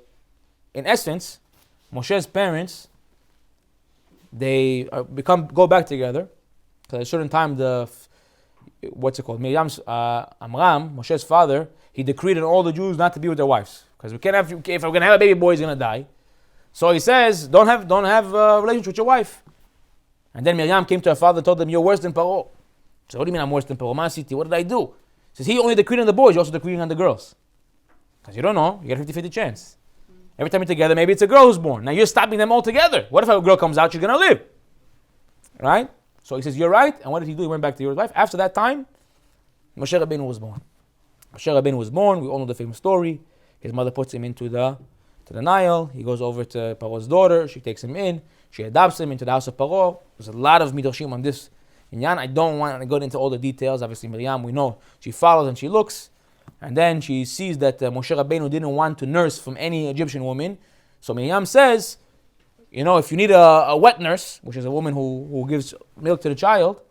essence, Moshe's parents, they go back together. Because at a certain time, Miriam's Amram, Moshe's father, he decreed on all the Jews not to be with their wives, because we can't have. If we're gonna have a baby boy, he's gonna die. So he says, don't have a relationship with your wife. And then Miriam came to her father and told him, you're worse than Paro. So what do you mean I'm worse than Paro? What did I do? He says, he only decreed on the boys, you're also decreeing on the girls. Because you don't know, you get a 50-50 chance. Every time you're together, maybe it's a girl who's born. Now you're stopping them all together. What if a girl comes out, she's going to live? Right? So he says, you're right. And what did he do? He went back to your wife. After that time, Moshe Rabbeinu was born. Moshe Rabbeinu was born. We all know the famous story. His mother puts him into the Nile. He goes over to Paro's daughter. She takes him in. She adopts him into the house of Paro. There's a lot of midrashim on this inyan. I don't want to go into all the details. Obviously, Miriam, we know, she follows and she looks. And then she sees that Moshe Rabbeinu didn't want to nurse from any Egyptian woman. So Miriam says, if you need a wet nurse, which is a woman who gives milk to the child,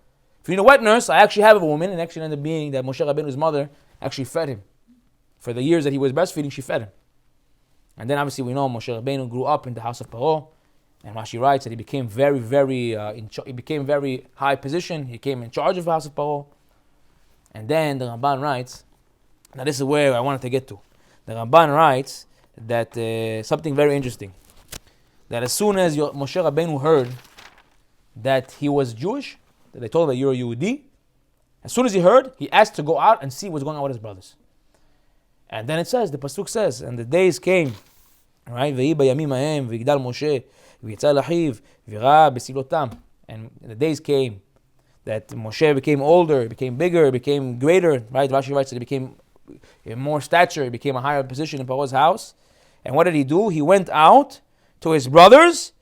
if you need a wet nurse, I actually have a woman. And actually ended up being that Moshe Rabbeinu's mother actually fed him. For the years that he was breastfeeding, she fed him. And then obviously we know Moshe Rabbeinu grew up in the house of Paro. And Rashi writes that he became he became very high position. He came in charge of the house of Paro. And then the Ramban writes, now this is where I wanted to get to. The Ramban writes that something very interesting. That as soon as Moshe Rabbeinu heard that he was Jewish, that they told him that you're a Yehudi, as soon as he heard, he asked to go out and see what's going on with his brothers. And then it says, the Pasuk says, and the days came, right? And the days came that Moshe became older, became bigger, became greater, right? Rashi writes that he became more stature, he became a higher position in Paro's house. And what did he do? He went out to his brothers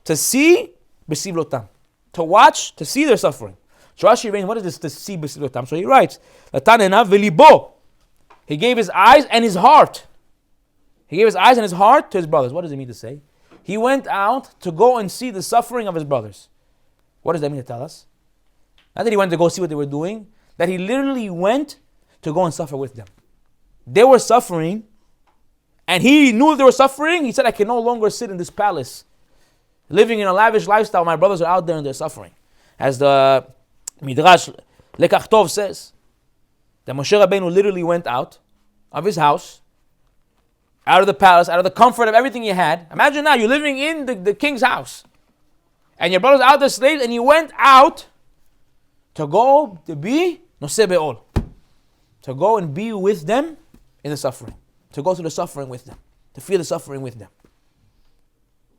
to see Besivlotam, to watch, to see their suffering. So Rashi writes, what is this to see Besivlotam? So he writes, Latanena velibo. He gave his eyes and his heart. He gave his eyes and his heart to his brothers. What does it mean to say? He went out to go and see the suffering of his brothers. What does that mean to tell us? Not that he went to go see what they were doing, that he literally went to go and suffer with them. They were suffering, and he knew they were suffering. He said, I can no longer sit in this palace, living in a lavish lifestyle. My brothers are out there and they're suffering. As the Midrash Lekach Tov says, that Moshe Rabbeinu literally went out of his house, out of the palace, out of the comfort of everything he had. Imagine now, you're living in the king's house, and your brother's out there slaves, and you went out to go to be Noseh Be'ol, to go and be with them in the suffering, to go through the suffering with them, to feel the suffering with them.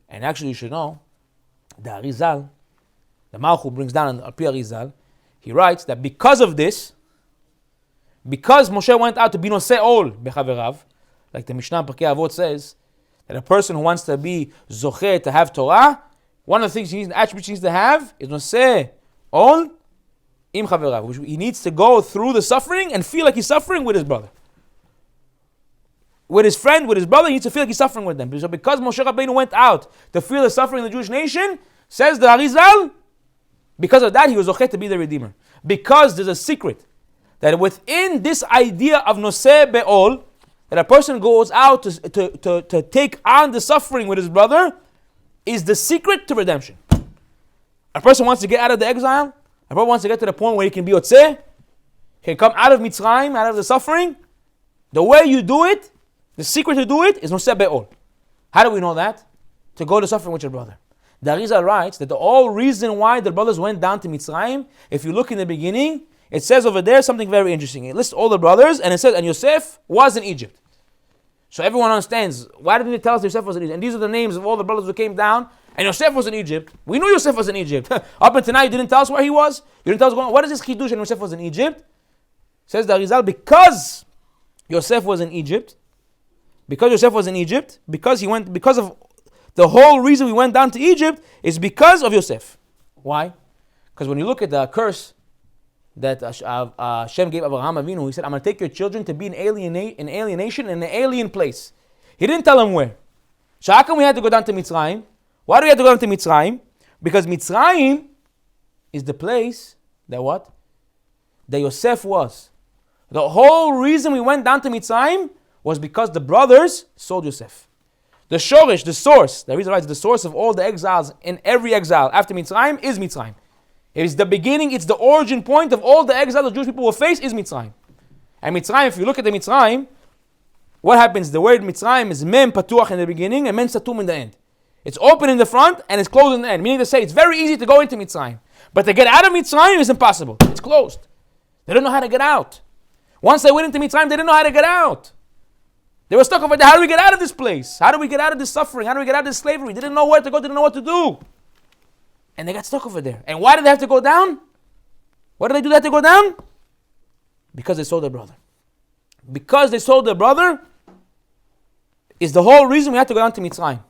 And actually, you should know, the Arizal, the Malchut brings down Al Pi Arizal, he writes that because of this, because Moshe went out to be Noseh Ol Bechaverav, like the Mishnah Pirkei Avot says, that a person who wants to be Zocheh, to have Torah, one of the things the attributes he needs to have is Noseh Ol Im Chaverav, which he needs to go through the suffering and feel like he's suffering with his brother. With his friend, with his brother, he needs to feel like he's suffering with them. So because Moshe Rabbeinu went out to feel the suffering of the Jewish nation, says the Arizal, because of that he was Zocheh to be the Redeemer. Because there's a secret, that within this idea of Noseh Be'ol, that a person goes out to take on the suffering with his brother, is the secret to redemption. A person wants to get out of the exile, a person wants to get to the point where he can be Yotzeh, he can come out of Mitzrayim, out of the suffering. The way you do it, the secret to do it, is Noseh Be'ol. How do we know that? To go to suffering with your brother. The Arizal writes that the whole reason why the brothers went down to Mitzrayim, if you look in the beginning, it says over there something very interesting. It lists all the brothers, and it says, and Yosef was in Egypt. So everyone understands, why didn't it tell us Yosef was in Egypt? And these are the names of all the brothers who came down, and Yosef was in Egypt. We knew Yosef was in Egypt. Up until now, you didn't tell us where he was. You didn't tell us what is this chidush and Yosef was in Egypt? Says the Arizal, because Yosef was in Egypt, because of the whole reason we went down to Egypt is because of Yosef. Why? Because when you look at the curse that Hashem gave Abraham Avinu, he said, I'm going to take your children to be in alienation in an alien place. He didn't tell them where. So how come we had to go down to Mitzrayim? Why do we have to go down to Mitzrayim? Because Mitzrayim is the place that Yosef was. The whole reason we went down to Mitzrayim was because the brothers sold Yosef. The shorish, the source, the reason why it's the source of all the exiles in every exile after Mitzrayim is Mitzrayim. It is the beginning, it's the origin point of all the exile the Jewish people will face is Mitzrayim. And Mitzrayim, if you look at the Mitzrayim, what happens? The word Mitzrayim is mem patuach in the beginning and mem satum in the end. It's open in the front and it's closed in the end. Meaning to say it's very easy to go into Mitzrayim. But to get out of Mitzrayim is impossible. It's closed. They don't know how to get out. Once they went into Mitzrayim, they didn't know how to get out. They were stuck over there. How do we get out of this place? How do we get out of this suffering? How do we get out of this slavery? They didn't know where to go. They didn't know what to do. And they got stuck over there. And why did they have to go down? Why did they do that to go down? Because they sold their brother. Because they sold their brother is the whole reason we had to go down to Mitzrayim.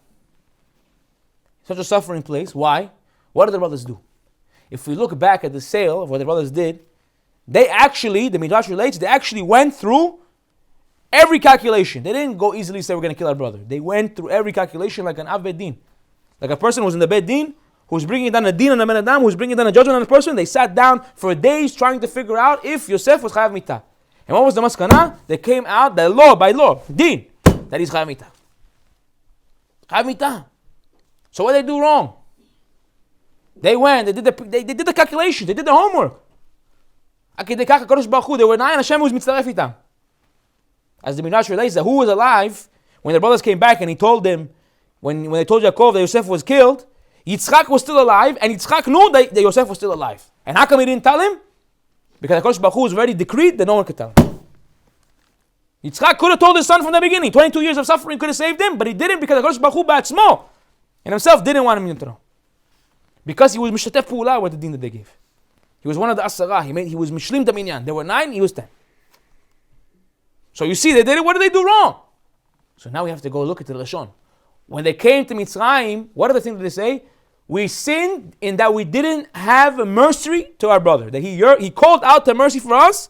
Such a suffering place. Why? What did the brothers do? If we look back at the sale of what the brothers did, they actually, the Midrash relates, they actually went through every calculation. They didn't go easily say we're going to kill our brother. They went through every calculation like an Av Bet Din. Like a person who's in the Bet Din, who's bringing down a din on a Ben Adam, who's bringing down a judgment on a person. They sat down for days trying to figure out if Yosef was Chayav Mitah. And what was the maskana? They came out that by law, din, that he's Chayav Mitah. Chayav Mitah. So what did they do wrong? They went, they did the calculation, they did the homework. They were 9, Hashem was mitzaref itam. As the Midrash relates that who was alive when the brothers came back and he told them, when they told Yaakov that Yosef was killed, Yitzchak was still alive and Yitzchak knew that Yosef was still alive. And how come he didn't tell him? Because HaKadosh Baruch Hu was already decreed that no one could tell him. Yitzchak could have told his son from the beginning. 22 years of suffering could have saved him, but he didn't because HaKadosh Baruch Hu ba'atzmo and himself didn't want him to know. Because he was mishatef pu'ula with the din that they gave. He was one of the asara. He was mishlim daminyan. There were 9, he was 10. So you see, they did it. What did they do wrong? So now we have to go look at the Lashon. When they came to Mitzrayim, what are the things that they say? We sinned in that we didn't have a mercy to our brother. That he called out to mercy for us,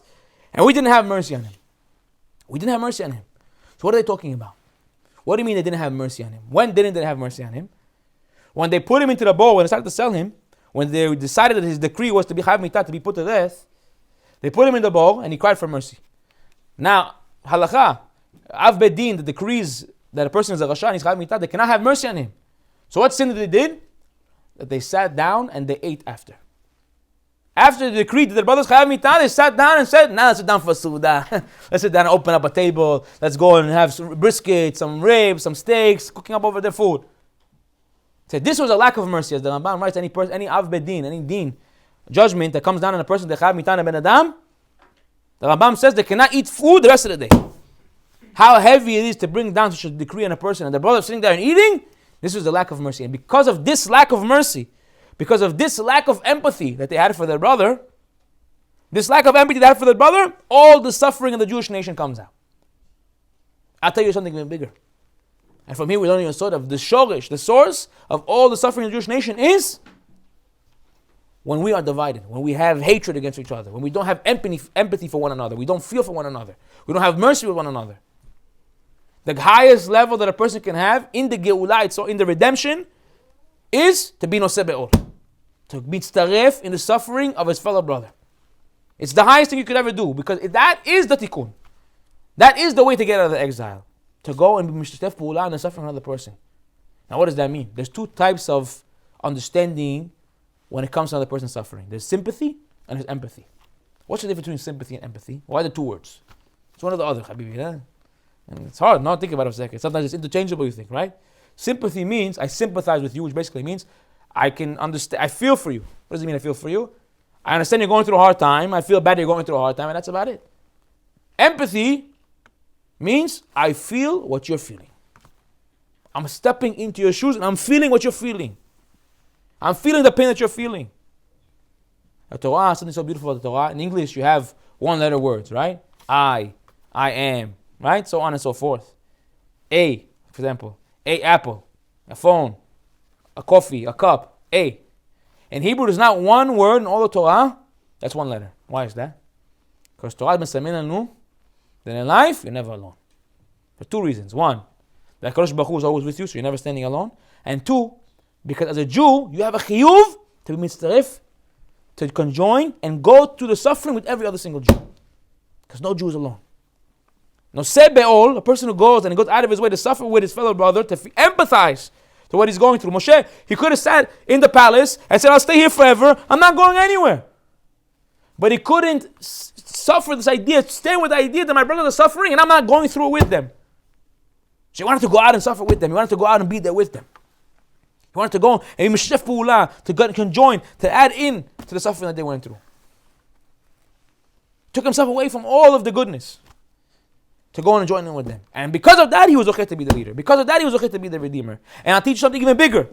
and we didn't have mercy on him. We didn't have mercy on him. So what are they talking about? What do you mean they didn't have mercy on him? When didn't they have mercy on him? When they put him into the bowl, when they started to sell him, when they decided that his decree was to be Chayav Mitah, to be put to death, they put him in the bowl and he cried for mercy. Now, halakha, Av Bet Din, the decrees that a person is a Rasha and he's Chayav Mitah, they cannot have mercy on him. So what sin that they did? That they sat down and they ate after. After the decree that the brothers Chayav Mitah, they sat down and said, now let's sit down for Suda. Let's sit down and open up a table. Let's go and have some brisket, some ribs, some steaks, cooking up over their food. So this was a lack of mercy, as the Rambam writes. Any Av Bet Din, any din, judgment that comes down on a person that Chayav Mitah and Ben Adam, the Rambam says they cannot eat food the rest of the day. How heavy it is to bring down such a decree on a person, and the brother sitting there and eating. This was the lack of mercy. And because of this lack of mercy, because of this lack of empathy that they had for their brother, all the suffering of the Jewish nation comes out. I'll tell you something even bigger. And from here we're learning a sort of the shorish, the source of all the suffering of the Jewish nation is when we are divided, when we have hatred against each other, when we don't have empathy for one another, we don't feel for one another, we don't have mercy with one another. The highest level that a person can have in the Geulah, so in the redemption, is to be noseh be'or, to be tzaref in the suffering of his fellow brother. It's the highest thing you could ever do, because that is the tikkun. That is the way to get out of the exile, to go and be mishtef pu'ula in the suffering of another person. Now what does that mean? There's 2 types of understanding when it comes to another person's suffering. There's sympathy and there's empathy. What's the difference between sympathy and empathy? Why the 2 words? It's one or the other, Habibi. Huh? And it's hard, not think about it for a second. Sometimes it's interchangeable, you think, right? Sympathy means I sympathize with you, which basically means I can understand, I feel for you. What does it mean I feel for you? I understand you're going through a hard time. I feel bad you're going through a hard time, and that's about it. Empathy means I feel what you're feeling. I'm stepping into your shoes and I'm feeling what you're feeling. I'm feeling the pain that you're feeling. The Torah, something so beautiful about the Torah. In English, you have 1-letter words, right? I am, right? So on and so forth. A, for example, a apple, a phone, a coffee, a cup, a. In Hebrew, there's not one word in all the Torah that's 1 letter. Why is that? Because Torah has been saying that in life, you're never alone. For 2 reasons. 1, that HaKadosh Baruch Hu is always with you, so you're never standing alone. And 2, because as a Jew, you have a chiyuv to be mitzaref, to conjoin and go through the suffering with every other single Jew. Because no Jew is alone. Noseh be'ol, a person who goes and he goes out of his way to suffer with his fellow brother, to empathize to what he's going through. Moshe, he could have sat in the palace and said, I'll stay here forever. I'm not going anywhere. But he couldn't suffer this idea, stay with the idea that my brothers are suffering and I'm not going through it with them. So he wanted to go out and suffer with them. He wanted to go out and be there with them. He wanted to go and be mishef pa'ula, to conjoin, to add in to the suffering that they went through. Took himself away from all of the goodness to go and join in with them. And because of that, he was okay to be the leader. Because of that, he was okay to be the redeemer. And I'll teach you something even bigger.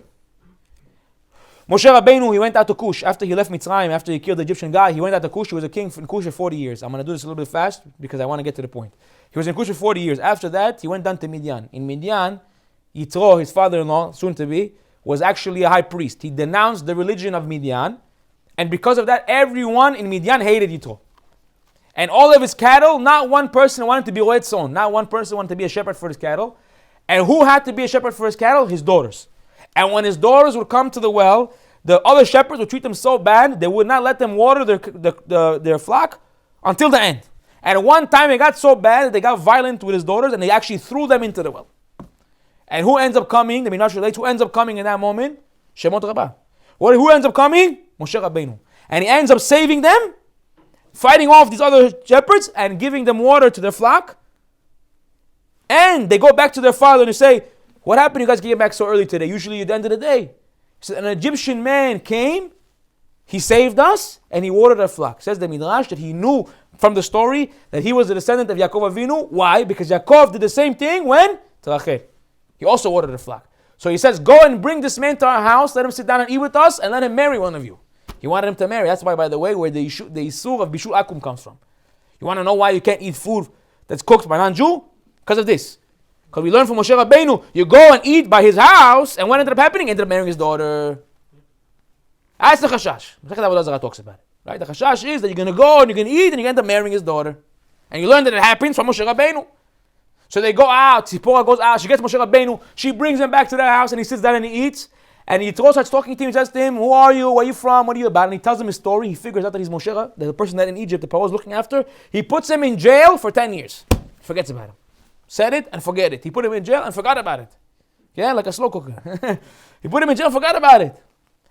Moshe Rabbeinu, he went out to Cush. After he left Mitzrayim, after he killed the Egyptian guy, he went out to Cush. He was a king in Cush for 40 years. I'm going to do this a little bit fast because I want to get to the point. He was in Cush for 40 years. After that, he went down to Midian. In Midian, Yitro, his father-in-law, soon to be, was actually a high priest. He denounced the religion of Midian. And because of that, everyone in Midian hated Yitro. And all of his cattle, not one person wanted to be roet son. Not one person wanted to be a shepherd for his cattle. And who had to be a shepherd for his cattle? His daughters. And when his daughters would come to the well, the other shepherds would treat them so bad, they would not let them water their flock until the end. And one time it got so bad that they got violent with his daughters and they actually threw them into the well. And who ends up coming? The Midrash relates, who ends up coming in that moment? Shemot Rabbah. Who ends up coming? Moshe Rabbeinu. And he ends up saving them, fighting off these other shepherds and giving them water to their flock. And they go back to their father and they say, what happened? You guys came back so early today. Usually at the end of the day. So an Egyptian man came, he saved us, and he watered our flock. Says the Midrash that he knew from the story that he was a descendant of Yaakov Avinu. Why? Because Yaakov did the same thing when? To Rachel. He also watered the flock. So he says, go and bring this man to our house, let him sit down and eat with us, and let him marry one of you. He wanted him to marry. That's why, by the way, where the Isur of Bishul Akum comes from. You want to know why you can't eat food that's cooked by a non-Jew? Because of this. Because we learn from Moshe Rabbeinu, you go and eat by his house, and what ended up happening? He ended up marrying his daughter. That's the Chashash. Masechet Avodah Zarah talks about it. Right? The Chashash is that you're going to go and you're going to eat and you end up marrying his daughter. And you learn that it happens from Moshe Rabbeinu. So they go out, Tzipora goes out, she gets Moshe Rabbeinu, she brings him back to their house and he sits down and he eats. And Yitro starts talking to him, he says to him, who are you, where are you from, what are you about? And he tells him his story, he figures out that he's Moshe, the person that in Egypt the Paro is looking after. He puts him in jail for 10 years. Forgets about him. Said it and forget it. He put him in jail and forgot about it. Yeah, like a slow cooker. He put him in jail and forgot about it.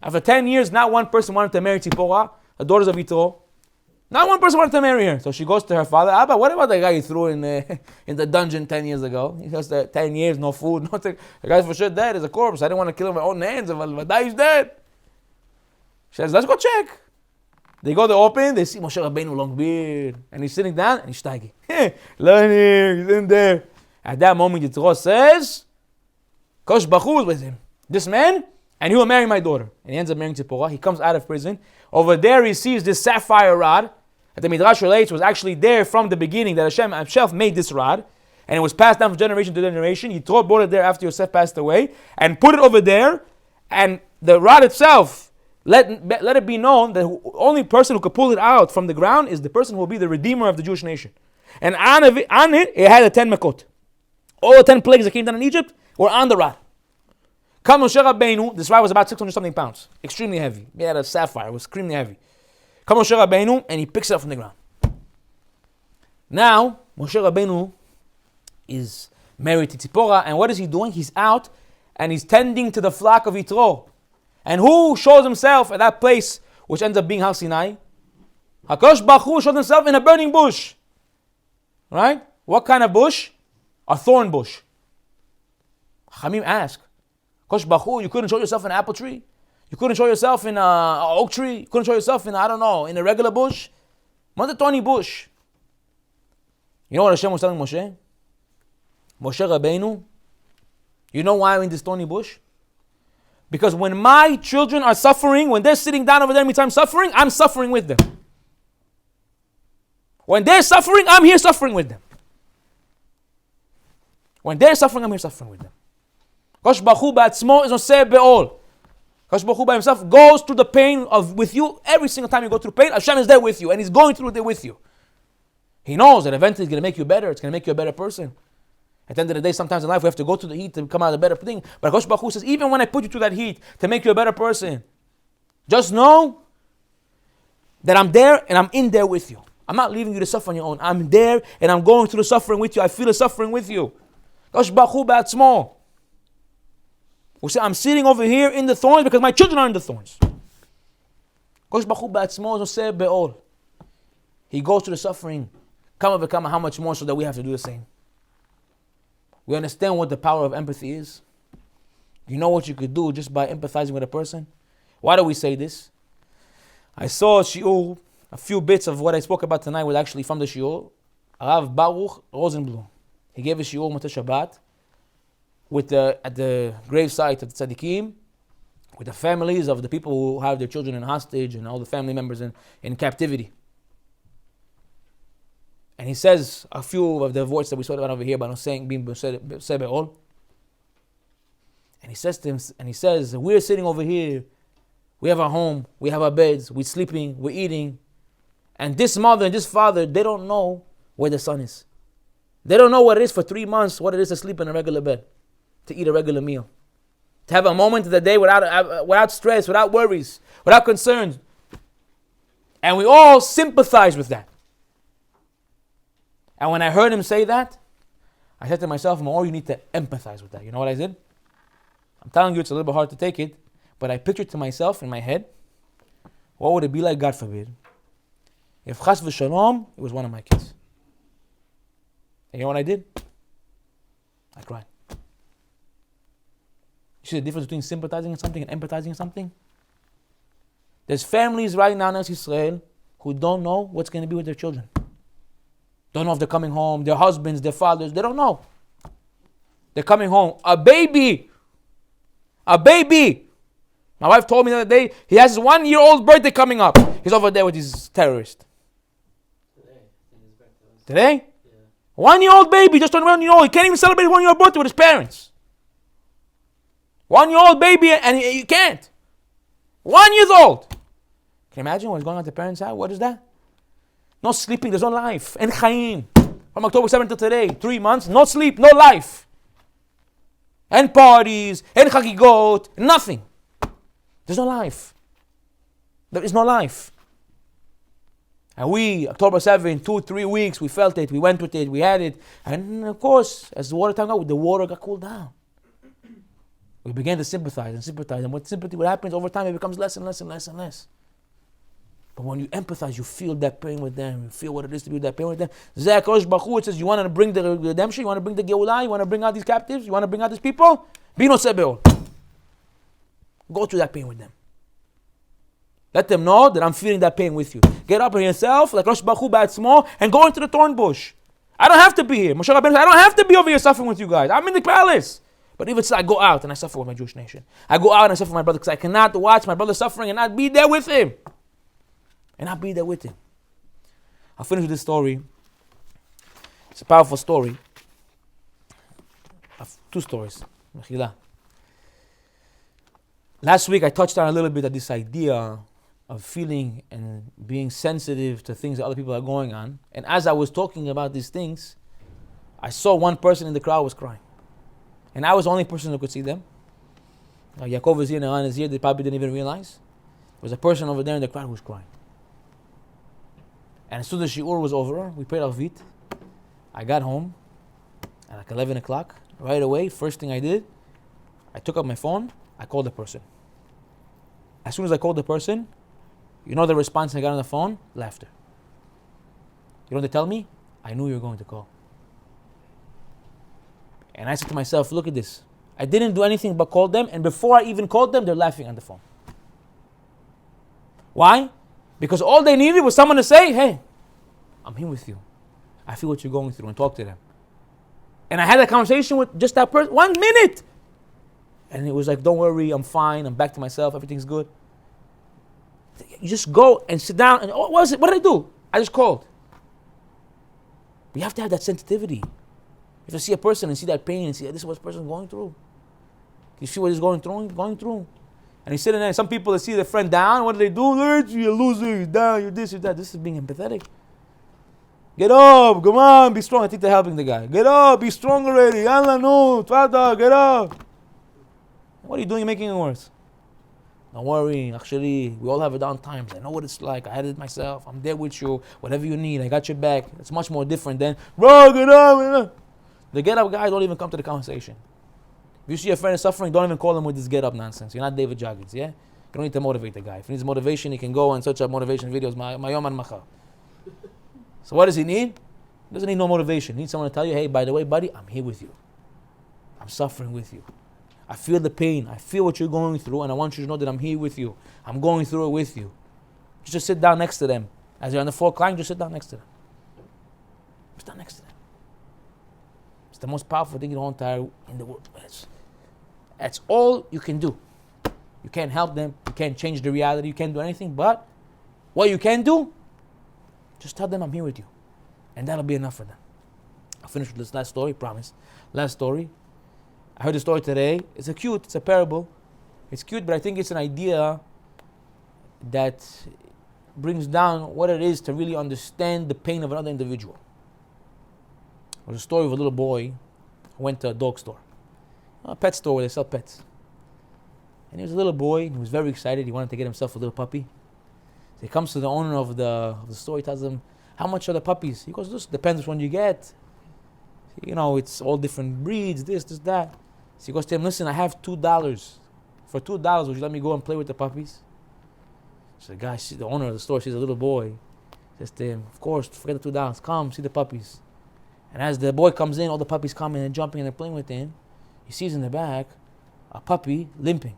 After 10 years, not one person wanted to marry Tzipora, the daughters of Yitro. Not one person wanted to marry her. So she goes to her father, Abba, what about the guy you threw in the dungeon 10 years ago? He goes, 10 years, no food, nothing. The guy's for sure dead, he's a corpse. I didn't want to kill him with my own hands. If I die, he's dead. She says, let's go check. They go to open, they see Moshe Rabbeinu, long beard. And he's sitting down and he's steiging. Learning, he's in there. At that moment, Yitro says, Kosh Bachu is with him. This man, and he will marry my daughter. And he ends up marrying Tzipora. He comes out of prison. Over there, he sees this sapphire rod that the Midrash relates was actually there from the beginning, that Hashem himself made this rod. And it was passed down from generation to generation. Yitro brought it there after Yosef passed away and put it over there. And the rod itself, let it be known that the only person who could pull it out from the ground is the person who will be the redeemer of the Jewish nation. And on it had a 10 makot. All the 10 plagues that came down in Egypt were on the rod. Come Moshe Rabbeinu, this rod was about 600 something pounds. Extremely heavy. He had a sapphire, it was extremely heavy. Come Moshe Rabbeinu, and he picks it up from the ground. Now, Moshe Rabbeinu is married to Tzipora, and what is he doing? He's out, and he's tending to the flock of Yitro. And who shows himself at that place, which ends up being Har Sinai? HaKadosh Baruch Hu showed himself in a burning bush. Right? What kind of bush? A thorn bush. Chamim ask, Kosh Baruch Hu, you couldn't show yourself in an apple tree? You couldn't show yourself in an oak tree? You couldn't show yourself in, in a regular bush? What a thorny bush? You know what Hashem was telling Moshe? Moshe Rabbeinu, you know why I'm in this thorny bush? Because when my children are suffering, when they're sitting down over there anytime suffering, I'm suffering with them. When they're suffering, I'm here suffering with them. When they're suffering, I'm here suffering with them. Kosh Baruch Hu ba'atzmo is noseh be'ol. Kosh Baruch Hu by himself goes through the pain with you. Every single time you go through pain, Hashem is there with you, and He's going through it with you. He knows that eventually it's going to make you better. It's going to make you a better person. At the end of the day, sometimes in life we have to go through the heat to come out a better thing. But Kosh Baruch Hu says, even when I put you through that heat to make you a better person, just know that I'm there and I'm in there with you. I'm not leaving you to suffer on your own. I'm there and I'm going through the suffering with you. I feel the suffering with you. We say, I'm sitting over here in the thorns because my children are in the thorns. He goes through the suffering. How much more so that we have to do the same. We understand what the power of empathy is. You know what you could do just by empathizing with a person? Why do we say this? I saw shiur, a few bits of what I spoke about tonight was actually from the shiur. Rav Baruch Rosenblum. He gave a shiur Motzei Shabbat at the gravesite of the tzaddikim, with the families of the people who have their children in hostage and all the family members in captivity. And he says a few of the words that we saw about over here, but I'm saying being said by all. And he says to him, we're sitting over here, we have our home, we have our beds, we're sleeping, we're eating. And this mother and this father, they don't know where the son is. They don't know what it is for 3 months, what it is to sleep in a regular bed, to eat a regular meal, to have a moment of the day without stress, without worries, without concerns. And we all sympathize with that. And when I heard him say that, I said to myself, Maor, you need to empathize with that. You know what I did? I'm telling you, it's a little bit hard to take it, but I pictured to myself in my head, what would it be like, God forbid, if Chas v'Shalom, it was one of my kids. And you know what I did? I cried. You see the difference between sympathizing in something and empathizing in something? There's families right now in Israel who don't know what's going to be with their children. Don't know if they're coming home, their husbands, their fathers, they don't know. They're coming home. A baby. My wife told me the other day, he has his 1-year-old birthday coming up. He's over there with his terrorist. Today? Yeah. 1-year-old baby, just turned 1 year old. He can't even celebrate 1-year-old birthday with his parents. 1-year-old baby, and he can't. 1 year old. Can you imagine what's going on at the parents' house? What is that? No sleeping, there's no life. En chaim. From October 7th to today, 3 months, no sleep, no life. And parties, and chagigot, nothing. There's no life. There is no life. And we, October 7th, 2-3 weeks, we felt it, we went with it, we had it. And of course, as the water time got, the water got cooled down. We began to sympathize. And what happens over time, it becomes less and less and less and less. But when you empathize, you feel that pain with them. You feel what it is to be with that pain with them. It says, you want to bring the redemption? You want to bring the Geulah? You want to bring out these captives? You want to bring out these people? Be no sebel. Go through that pain with them. Let them know that I'm feeling that pain with you. Get up on yourself, like Rosh Baruch Hu Ba'atzmo, and go into the thorn bush. I don't have to be here. Moshe Rabbeinu said, I don't have to be over here suffering with you guys. I'm in the palace. But even so, I go out and I suffer with my Jewish nation. I go out and I suffer with my brother because I cannot watch my brother suffering and not be there with him. I'll finish with this story. It's a powerful story. 2 stories. Last week I touched on a little bit of this idea of feeling and being sensitive to things that other people are going on. And as I was talking about these things, I saw one person in the crowd was crying. And I was the only person who could see them. Yaakov is here, Naran is here, they probably didn't even realize. There was a person over there in the crowd who was crying. And as soon as Shiur was over, we prayed Avit. I got home at like 11 o'clock. Right away, first thing I did, I took up my phone, I called the person. As soon as I called the person, you know the response I got on the phone? Laughter. You know what they tell me? I knew you were going to call. And I said to myself, look at this. I didn't do anything but call them, and before I even called them, they're laughing on the phone. Why? Because all they needed was someone to say, hey, I'm here with you. I feel what you're going through, and talk to them. And I had a conversation with just that person, 1 minute. And it was like, don't worry, I'm fine, I'm back to myself, everything's good. You just go and sit down, and what was it? What did I do? I just called. But you have to have that sensitivity. You have to see a person and see that pain and see this is what this person is going through. You see what he's going through? And he's sitting there, and some people that see their friend down, what do? You're a loser, you're down, you're this, you're that. This is being empathetic. Get up, come on, be strong. I think they're helping the guy. Get up, be strong already. Yalla no, Tfada, get up. What are you doing? You're making it worse. Don't worry, actually, we all have down times. I know what it's like. I had it myself. I'm there with you. Whatever you need, I got your back. It's much more different than, bro, get up. The get up guys don't even come to the conversation. If you see a friend is suffering, don't even call him with this get up nonsense. You're not David Joggins, yeah? You don't need to motivate the guy. If he needs motivation, he can go and search up motivation videos, Mayom and Macha. So what does he need? He doesn't need no motivation. He needs someone to tell you, hey, by the way, buddy, I'm here with you. I'm suffering with you. I feel the pain. I feel what you're going through, and I want you to know that I'm here with you. I'm going through it with you. Just sit down next to them. As you're on the floor crying, just sit down next to them. Sit down next to them. It's the most powerful thing in the world. That's all you can do. You can't help them. You can't change the reality. You can't do anything. But what you can do, just tell them I'm here with you. And that'll be enough for them. I'll finish with this last story, promise. Last story. I heard the story today. It's a parable. It's cute, but I think it's an idea that brings down what it is to really understand the pain of another individual. There's a story of a little boy who went to a dog store, a pet store where they sell pets. And he was a little boy, and he was very excited. He wanted to get himself a little puppy. So he comes to the owner of the store. He tells him, how much are the puppies? He goes, this depends which one you get. You know, it's all different breeds, this, that. So he goes to him, listen, I have $2. For $2, would you let me go and play with the puppies? So the guy, the owner of the store, sees a little boy. Says to him, of course, forget the $2. Come, see the puppies. And as the boy comes in, all the puppies come in and jumping and they're playing with him. He sees in the back a puppy limping.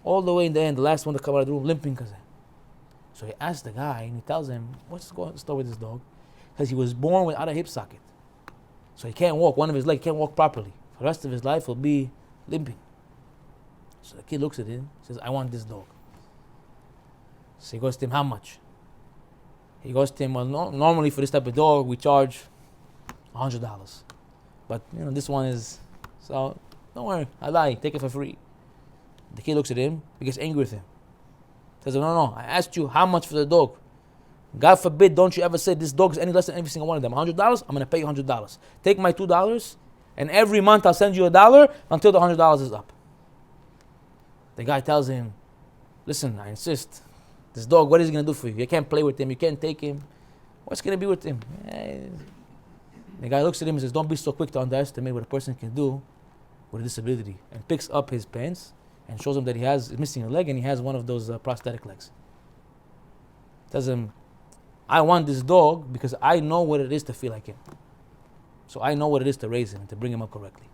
All the way in the end, the last one to come out of the room, limping. So he asks the guy and he tells him, what's the story with this dog? Because he was born without a hip socket. So he can't walk. One of his legs can't walk properly. For the rest of his life will be limping. So the kid looks at him, says, I want this dog. So he goes to him, how much? He goes to him, well, normally for this type of dog, we charge $100. But, this one is, so don't worry, I lie, take it for free. The kid looks at him, he gets angry with him. Says, no, I asked you how much for the dog. God forbid, don't you ever say this dog is any less than every single one of them. $100, I'm going to pay you $100. Take my $2, and every month I'll send you $1 until the $100 is up. The guy tells him, listen, I insist. This dog, what is he going to do for you? You can't play with him. You can't take him. What's going to be with him? The guy looks at him and says, don't be so quick to underestimate what a person can do with a disability. And picks up his pants and shows him that he's missing a leg and he has one of those prosthetic legs. Tells him, I want this dog because I know what it is to feel like him. So I know what it is to raise him and to bring him up correctly.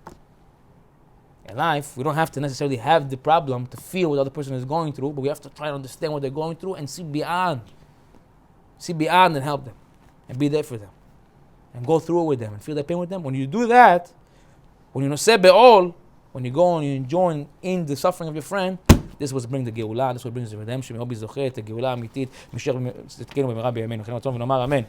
In life, we don't have to necessarily have the problem to feel what the other person is going through, but we have to try to understand what they're going through and see beyond. See beyond and help them and be there for them and go through it with them and feel that pain with them. When you do that, when you know be'ol, when you go and you join in the suffering of your friend, this is what brings the Geulah, this is what brings the redemption. מאוד בזוכה את הגאולה האמיתית, משיח צדקנו במהרה בימינו. כן רצון ונאמר אמן.